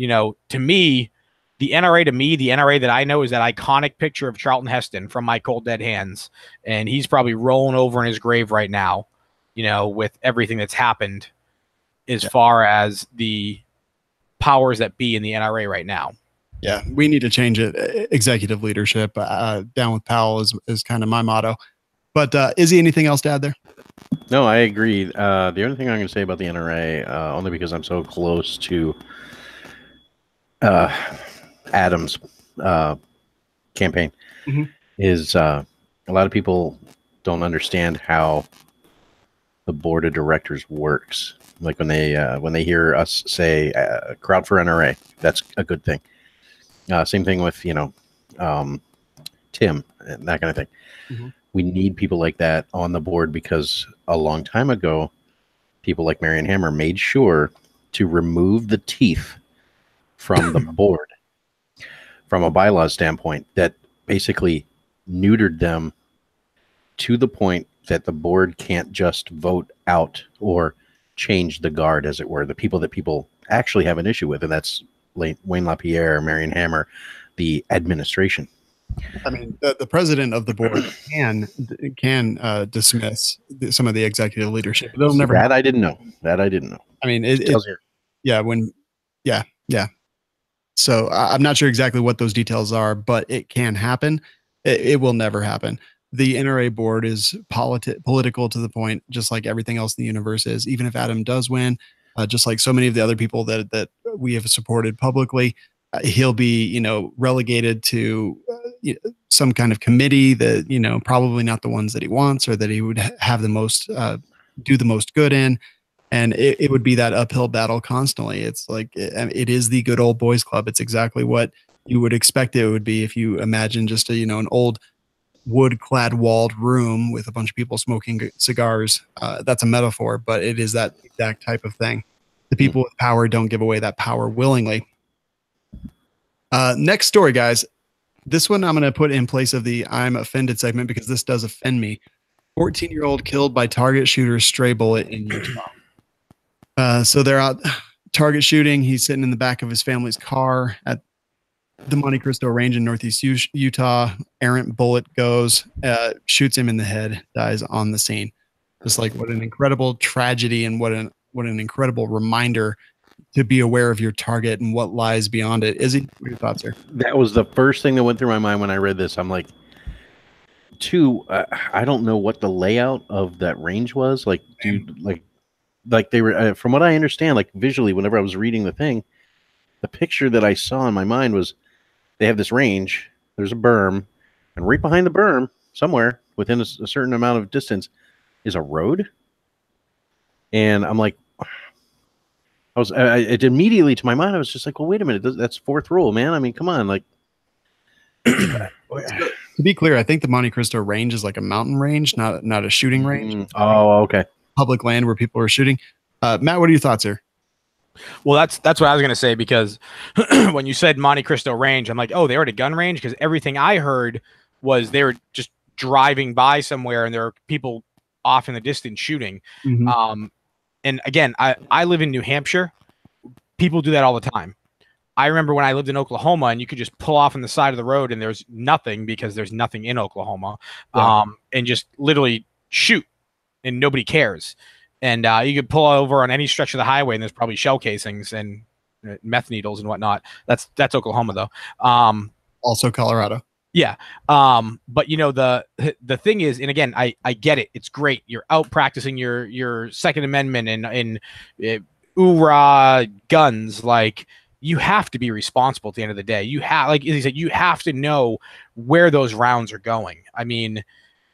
me, the NRA that I know is that iconic picture of Charlton Heston, "from my cold dead hands," and he's probably rolling over in his grave right now, with everything that's happened as far as the powers that be in the NRA right now. Yeah, we need to change it. Executive leadership, down with Powell is kind of my motto. But Izzy, anything else to add there? No, I agree. The only thing I'm going to say about the NRA, only because I'm so close to Adam's campaign, is a lot of people don't understand how the board of directors works. Like when they hear us say crowd for NRA, that's a good thing. Same thing with Tim and that kind of thing. We need people like that on the board because a long time ago, people like Marion Hammer made sure to remove the teeth from the board from a bylaws standpoint that basically neutered them to the point that the board can't just vote out or change the guard, as it were, the people that people actually have an issue with, and that's Wayne LaPierre, Marion Hammer, the administration. I mean, the president of the board can dismiss some of the executive leadership. They'll never. That I didn't know. I mean, yeah. So I'm not sure exactly what those details are, but it can happen. It will never happen. The NRA board is political to the point, just like everything else in the universe is. Even if Adam does win, just like so many of the other people that we have supported publicly, he'll be, relegated to some kind of committee that, probably not the ones that he wants or that he would have the most, do the most good in. And it would be that uphill battle constantly. It's like, it is the good old boys club. It's exactly what you would expect it would be if you imagine just an old wood-clad walled room with a bunch of people smoking cigars. That's a metaphor, but it is that exact type of thing. The people with power don't give away that power willingly. Next story, guys. This one I'm going to put in place of the I'm offended segment because this does offend me. 14-year-old killed by target shooter's stray bullet in Utah. So they're out target shooting. He's sitting in the back of his family's car at the Monte Cristo Range in Northeast Utah. Errant bullet goes, shoots him in the head, dies on the scene. Just like what an incredible tragedy and what an incredible reminder to be aware of your target and what lies beyond it. Izzy, what are your thoughts here? That was the first thing that went through my mind when I read this. I'm like, I don't know what the layout of that range was. Like, dude, like they were, from what I understand, like visually, whenever I was reading the thing, the picture that I saw in my mind was they have this range, there's a berm, and right behind the berm, somewhere within a certain amount of distance, is a road. And I'm like, it immediately to my mind, I was just like, well, wait a minute, that's fourth rule, man. I mean, come on, like. To be clear, I think the Monte Cristo Range is like a mountain range, not a shooting range. Oh, okay. Public land where people are shooting. Matt, what are your thoughts here? Well, that's what I was going to say, because when you said Monte Cristo Range, I'm like, oh, they were at a gun range? Because everything I heard was they were just driving by somewhere and there are people off in the distance shooting. And again, I live in New Hampshire. People do that all the time. I remember when I lived in Oklahoma and you could just pull off on the side of the road and there's nothing because there's nothing in Oklahoma, and just literally shoot and nobody cares. And you could pull over on any stretch of the highway and there's probably shell casings and meth needles and whatnot. That's Oklahoma though. Also Colorado. Yeah. But the thing is, and again, I get it. It's great. You're out practicing your Second Amendment and hoorah guns. Like, you have to be responsible at the end of the day. You have, like he said, you have to know where those rounds are going. I mean,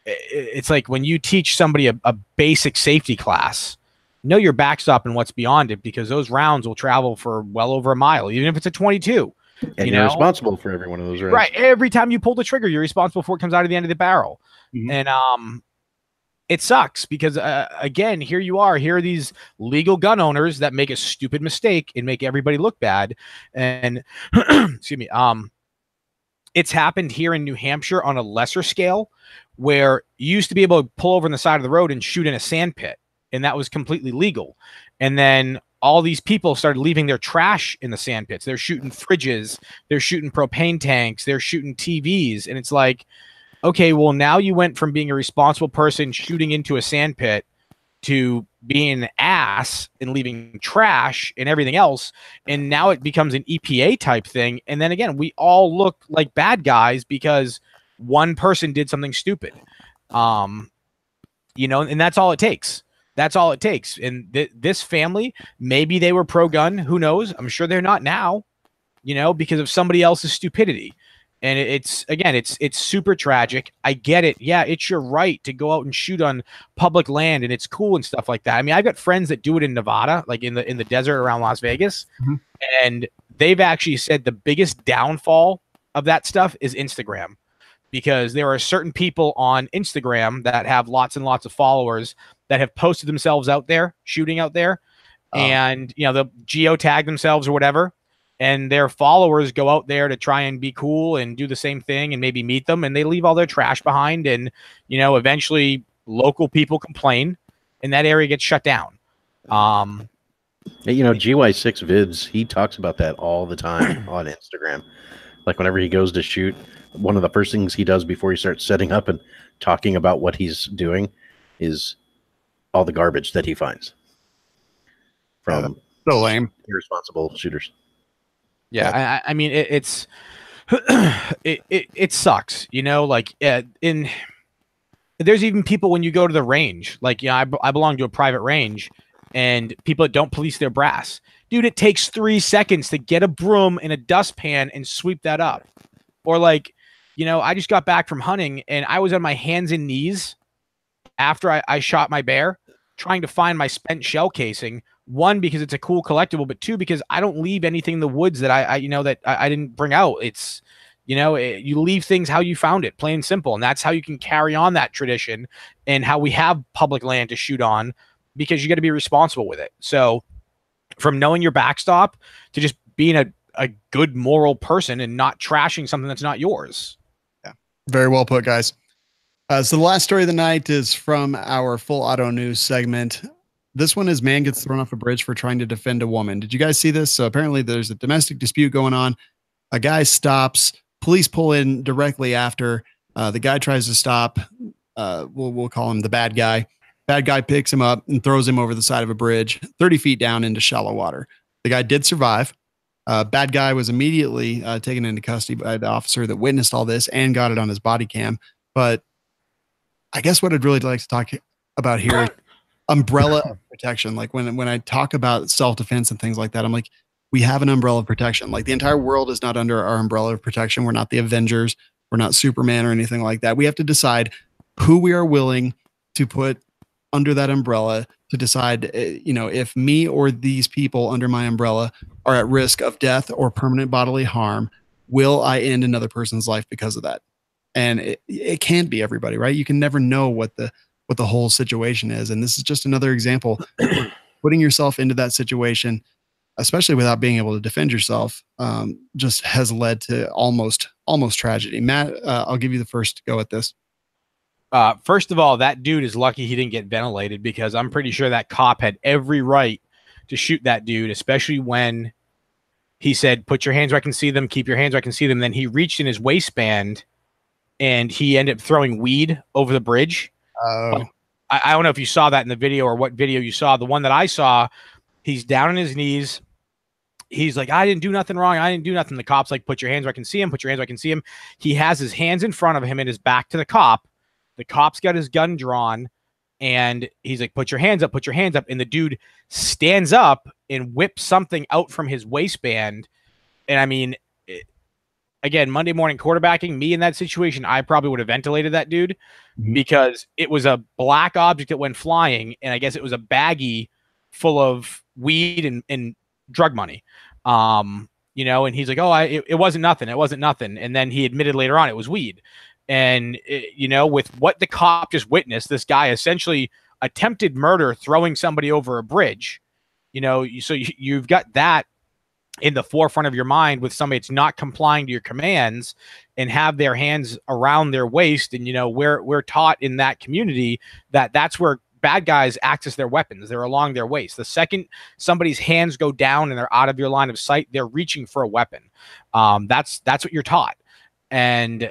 it's like when you teach somebody a basic safety class, know your backstop and what's beyond it, because those rounds will travel for well over a mile, even if it's a 22. And you're responsible for every one of those rounds. Right. Every time you pull the trigger, you're responsible for what comes out of the end of the barrel. And it sucks because, again, here are these legal gun owners that make a stupid mistake and make everybody look bad. And excuse me, it's happened here in New Hampshire on a lesser scale, where you used to be able to pull over on the side of the road and shoot in a sand pit, and that was completely legal. And then all these people started leaving their trash in the sand pits. They're shooting fridges, they're shooting propane tanks, they're shooting TVs. And it's like, okay, well, now you went from being a responsible person shooting into a sand pit to being an ass grass and leaving trash and everything else. And now it becomes an EPA type thing. And then again, we all look like bad guys because one person did something stupid. You know, and that's all it takes. That's all it takes. And this family, maybe they were pro-gun. Who knows? I'm sure they're not now, you know, because of somebody else's stupidity. And it's super tragic. I get it. Yeah, it's your right to go out and shoot on public land, and it's cool and stuff like that. I mean, I've got friends that do it in Nevada, like in the desert around Las Vegas, and they've actually said the biggest downfall of that stuff is Instagram, because there are certain people on Instagram that have lots and lots of followers that have posted themselves out there shooting out there, and you know, they'll geotag themselves or whatever. And their followers go out there to try and be cool and do the same thing and maybe meet them, and they leave all their trash behind. And, you know, eventually local people complain and that area gets shut down. You know, GY6 Vids, he talks about that all the time on Instagram. Like whenever he goes to shoot, one of the first things he does before he starts setting up and talking about what he's doing is all the garbage that he finds from so lame irresponsible shooters. Yeah, I mean, it's it sucks, you know. Like, there's even people when you go to the range. Like, yeah, I belong to a private range, and people that don't police their brass, dude. It takes 3 seconds to get a broom and a dustpan and sweep that up. Or like, you know, I just got back from hunting, and I was on my hands and knees after I shot my bear, trying to find my spent shell casing. One, because it's a cool collectible, but two, because I don't leave anything in the woods that I didn't bring out. It's, you know, you leave things how you found it, plain and simple. And that's how you can carry on that tradition and how we have public land to shoot on, because you got to be responsible with it. So from knowing your backstop to just being a good moral person and not trashing something that's not yours. Yeah. Very well put, guys. So the last story of the night is from our full auto news segment. This one is man gets thrown off a bridge for trying to defend a woman. Did you guys see this? So apparently there's a domestic dispute going on. A guy stops. Police pull in directly after. The guy tries to stop. We'll call him the bad guy. Bad guy picks him up and throws him over the side of a bridge, 30 feet down into shallow water. The guy did survive. Bad guy was immediately taken into custody by the officer that witnessed all this and got it on his body cam. But I guess what I'd really like to talk about here is umbrella of protection. Like when I talk about self-defense and things like that, I'm like, we have an umbrella of protection. Like the entire world is not under our umbrella of protection. We're not the Avengers. We're not Superman or anything like that. We have to decide who we are willing to put under that umbrella to decide, you know, if me or these people under my umbrella are at risk of death or permanent bodily harm, will I end another person's life because of that? And it can't be everybody, right? You can never know what the whole situation is. And this is just another example. Putting yourself into that situation, especially without being able to defend yourself, just has led to almost tragedy. Matt, I'll give you the first go at this. First of all, that dude is lucky he didn't get ventilated, because I'm pretty sure that cop had every right to shoot that dude, especially when he said, put your hands where I can see them, keep your hands where I can see them. Then he reached in his waistband and he ended up throwing weed over the bridge. I don't know if you saw that in the video or what video you saw. The one that I saw, he's down on his knees. He's like, I didn't do nothing wrong. I didn't do nothing. The cop's like, put your hands where I can see him. Put your hands where I can see him. He has his hands in front of him and his back to the cop. The cop's got his gun drawn and he's like, put your hands up, put your hands up. And the dude stands up and whips something out from his waistband. And I mean, again, Monday morning quarterbacking, me in that situation, I probably would have ventilated that dude because it was a black object that went flying. And I guess it was a baggie full of weed and drug money. You know, and he's like, oh, it wasn't nothing. It wasn't nothing. And then he admitted later on it was weed. And, you know, with what the cop just witnessed, this guy essentially attempted murder, throwing somebody over a bridge, you know, so you've got that in the forefront of your mind with somebody that's not complying to your commands and have their hands around their waist. And, you know, we're taught in that community that that's where bad guys access their weapons. They're along their waist. The second somebody's hands go down and they're out of your line of sight, they're reaching for a weapon. That's what you're taught. And,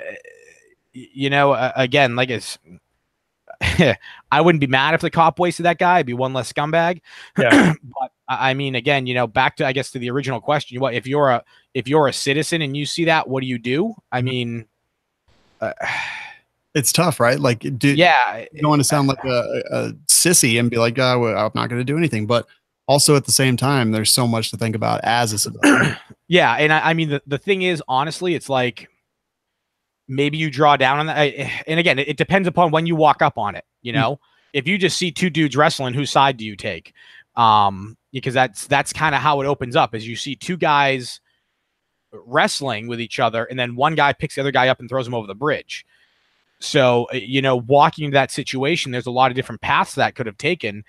you know, again, like I wouldn't be mad if the cop wasted that guy. It'd be one less scumbag. Yeah. But I mean, again, back to, I guess, to the original question, what if you're a citizen and you see that, what do you do? I mean, it's tough, right? Like, you don't want to sound like a sissy and be like, oh, well, I'm not going to do anything. But also at the same time, there's so much to think about as a civilian. Yeah. And I mean, the thing is, honestly, it's like, maybe you draw down on that. And again, it depends upon when you walk up on it. If you just see two dudes wrestling, whose side do you take? Because that's kind of how it opens up, is you see two guys wrestling with each other, and then one guy picks the other guy up and throws him over the bridge. So, walking into that situation, there's a lot of different paths that could have taken.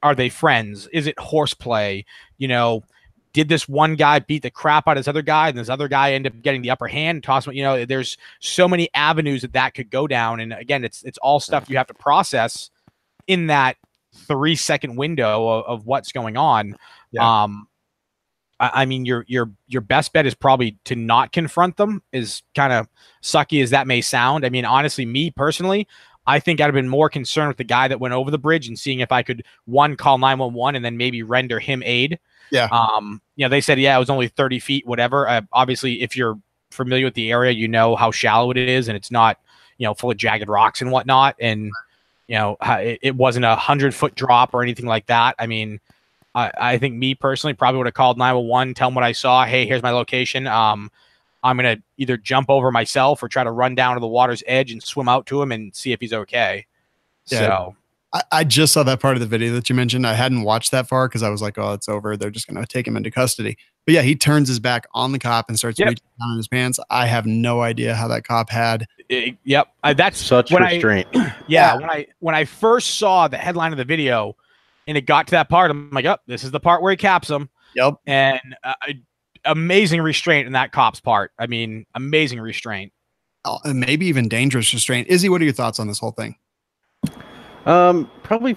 Are they friends? Is it horseplay? Did this one guy beat the crap out of this other guy, and this other guy end up getting the upper hand and toss him? There's so many avenues that could go down. And again, it's all stuff you have to process in that 3-second window of what's going on. Yeah. I mean, your best bet is probably to not confront them, as kind of sucky as that may sound. I mean, honestly, me personally, I think I'd have been more concerned with the guy that went over the bridge and seeing if I could, one, call 911 and then maybe render him aid. Yeah. They said, it was only 30 feet, whatever. Obviously, if you're familiar with the area, how shallow it is, and it's not, full of jagged rocks and whatnot. And, it wasn't 100-foot drop or anything like that. I mean, I think me personally probably would have called 911, tell them what I saw. Hey, here's my location. I'm going to either jump over myself or try to run down to the water's edge and swim out to him and see if he's okay. Yeah. So I just saw that part of the video that you mentioned. I hadn't watched that far because I was like, oh, it's over. They're just going to take him into custody. But yeah, he turns his back on the cop and starts reaching down in his pants. I have no idea how that cop had. That's such restraint. When I first saw the headline of the video and it got to that part, I'm like, oh, this is the part where he caps him. Yep. And amazing restraint in that cop's part. I mean, amazing restraint. And maybe even dangerous restraint. Izzy, what are your thoughts on this whole thing? Probably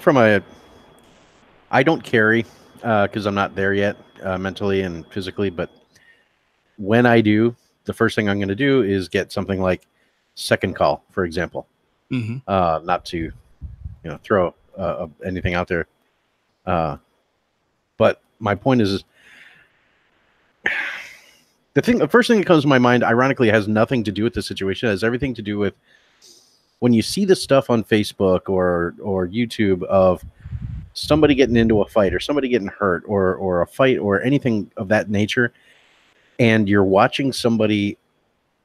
I don't carry, cause I'm not there yet, mentally and physically, but when I do, the first thing I'm going to do is get something like second call, for example, not to, throw, anything out there. But my point is the first thing that comes to my mind, ironically, has nothing to do with the situation. It has everything to do with when you see the stuff on Facebook or YouTube of somebody getting into a fight or somebody getting hurt or a fight or anything of that nature, and you're watching somebody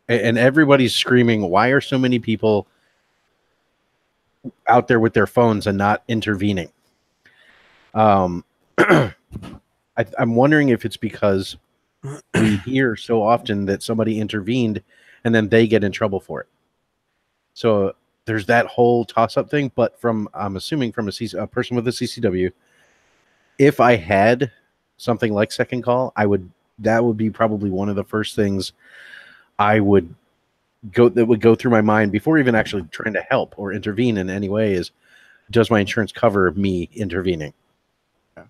and everybody's screaming, why are so many people out there with their phones and not intervening? I'm wondering if it's because we hear so often that somebody intervened and then they get in trouble for it. So there's that whole toss-up thing, but I'm assuming from a person with a CCW, if I had something like second call, that would be probably one of the first things that would go through my mind before even actually trying to help or intervene in any way is, does my insurance cover me intervening? Yeah.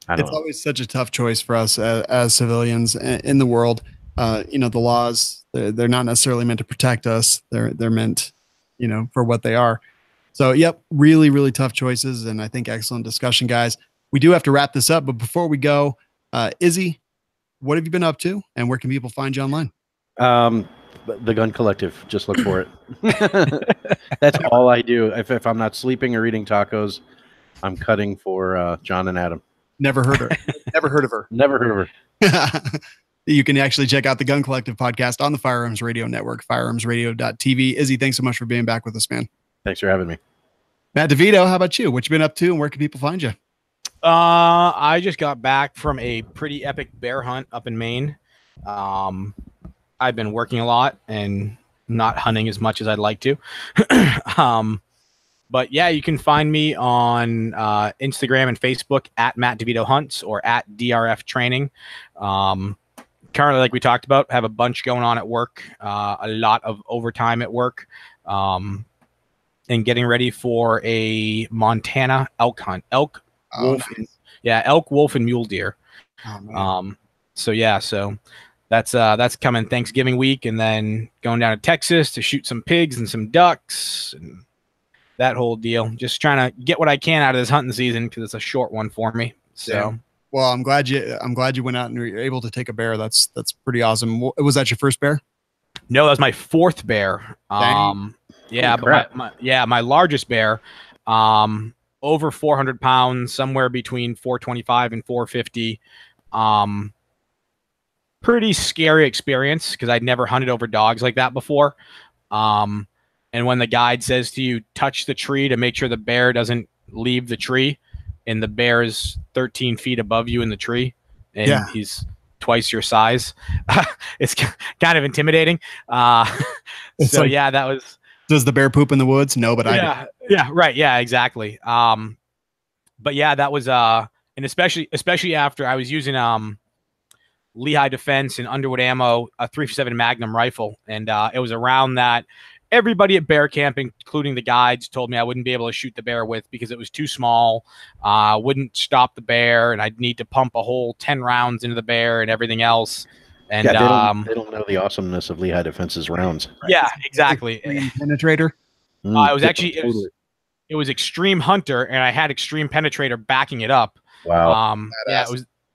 It's always such a tough choice for us as civilians in the world. The laws, they're not necessarily meant to protect us. They're meant, for what they are. So, yep, really, really tough choices. And I think excellent discussion, guys. We do have to wrap this up. But before we go, Izzy, what have you been up to? And where can people find you online? The Gun Collective. Just look for it. That's all I do. If I'm not sleeping or eating tacos, I'm cutting for John and Adam. Never heard of her. Never heard of her. Never heard of her. You can actually check out the Gun Collective podcast on the Firearms Radio Network, firearmsradio.tv. Izzy, thanks so much for being back with us, man. Thanks for having me. Matt DeVito, how about you? What you been up to and where can people find you? I just got back from a pretty epic bear hunt up in Maine. I've been working a lot and not hunting as much as I'd like to. But yeah, you can find me on Instagram and Facebook at Matt DeVito Hunts or at DRF Training. Currently, like we talked about, have a bunch going on at work, a lot of overtime at work, and getting ready for a Montana elk hunt. Elk, wolf, and mule deer. So that's coming Thanksgiving week, and then going down to Texas to shoot some pigs and some ducks. And that whole deal. Just trying to get what I can out of this hunting season because it's a short one for me. So, yeah. Well, I'm glad you went out and were able to take a bear. That's pretty awesome. Was that your first bear? No, that was my fourth bear. Yeah, but my largest bear, over 400 pounds, somewhere between 425 and 450. Pretty scary experience because I'd never hunted over dogs like that before. And when the guide says to you, touch the tree to make sure the bear doesn't leave the tree, and the bear is 13 feet above you in the tree, and he's twice your size, it's kind of intimidating. So like, yeah, that was. Does the bear poop in the woods? No, but I do. Yeah, right. Yeah, exactly. But yeah, that was and especially after I was using Lehigh Defense and Underwood Ammo, a 357 Magnum rifle, and it was around that. Everybody at bear camp, including the guides, told me I wouldn't be able to shoot the bear with because it was too small, wouldn't stop the bear, and I'd need to pump a whole 10 rounds into the bear and everything else. And they don't know the awesomeness of Lehigh Defense's rounds. Right? Yeah, exactly. Penetrator. It was actually it was Extreme Hunter, and I had Extreme Penetrator backing it up. Wow. Yeah,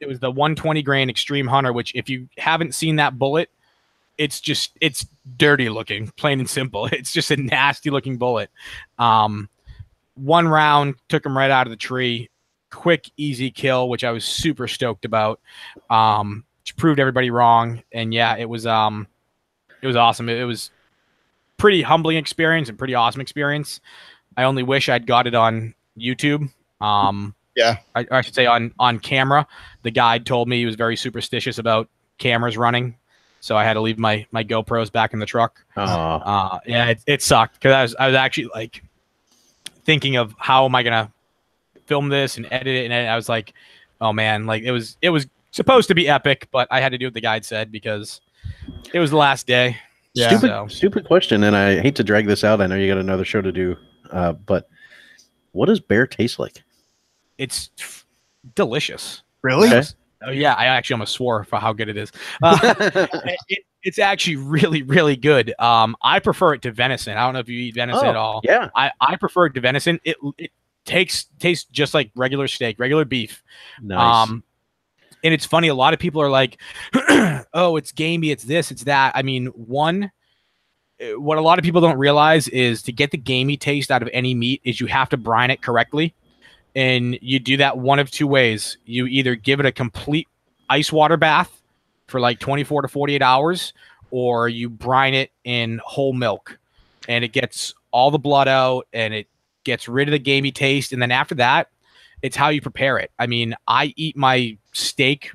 it was the 120 grain Extreme Hunter, which if you haven't seen that bullet, it's dirty looking, plain and simple. It's just a nasty looking bullet. One round took him right out of the tree. Quick, easy kill, which I was super stoked about. Which proved everybody wrong. And yeah, it was awesome. It was pretty humbling experience and pretty awesome experience. I only wish I'd got it on YouTube. I should say on camera. The guide told me he was very superstitious about cameras running, so I had to leave my GoPros back in the truck. Yeah, it sucked because I was actually like thinking of how am I gonna film this and edit it, and I was like, oh man, like it was supposed to be epic, but I had to do what the guide said because it was the last day. Yeah. Stupid question, and I hate to drag this out. I know you got another show to do, but what does bear taste like? It's delicious. Really? Okay. Oh yeah, I actually almost swore for how good it is. It's actually really, really good. I prefer it to venison. I don't know if you eat venison at all. Yeah. I prefer it to venison. It tastes just like regular steak, regular beef. Nice. And it's funny, a lot of people are like, oh, it's gamey, it's this, it's that. I mean, what a lot of people don't realize is to get the gamey taste out of any meat is you have to brine it correctly. And you do that one of two ways. You either give it a complete ice water bath for like 24 to 48 hours, or you brine it in whole milk, and it gets all the blood out and it gets rid of the gamey taste. And then after that, it's how you prepare it. I mean, I eat my steak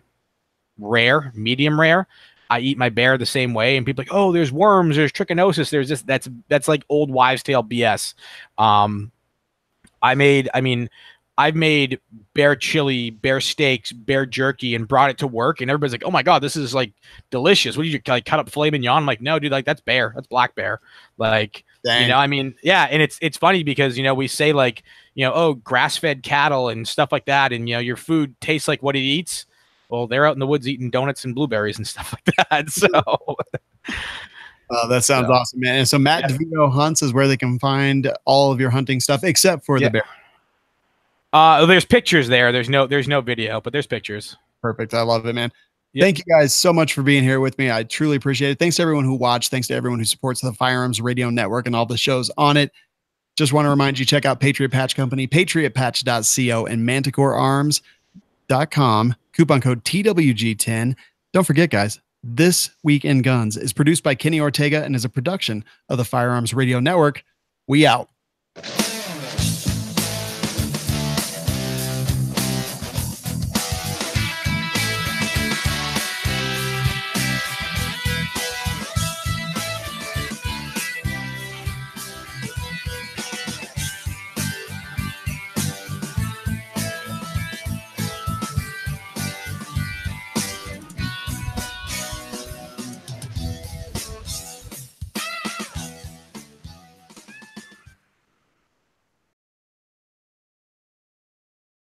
rare, medium rare. I eat my bear the same way, and people are like, oh, there's worms, there's trichinosis, there's this. That's like old wives' tale BS. I've made bear chili, bear steaks, bear jerky, and brought it to work, and everybody's like, "Oh my god, this is like delicious." What did you like cut up filet mignon? I'm like, no, dude, like that's bear, that's black bear. Like, dang. You know, I mean, yeah, and it's funny because we say like, oh, grass-fed cattle and stuff like that, and your food tastes like what it eats. Well, they're out in the woods eating donuts and blueberries and stuff like that. So. That sounds awesome, man. And so Matt DeVito Hunts is where they can find all of your hunting stuff except for the bear. There's pictures there. There's no video, but there's pictures. Perfect. I love it, man. Yep. Thank you guys so much for being here with me. I truly appreciate it. Thanks to everyone who watched. Thanks to everyone who supports the Firearms Radio Network and all the shows on it. Just want to remind you, check out Patriot Patch Company, patriotpatch.co, and manticorearms.com. Coupon code TWG10. Don't forget, guys, This Week in Guns is produced by Kenny Ortega and is a production of the Firearms Radio Network. We out.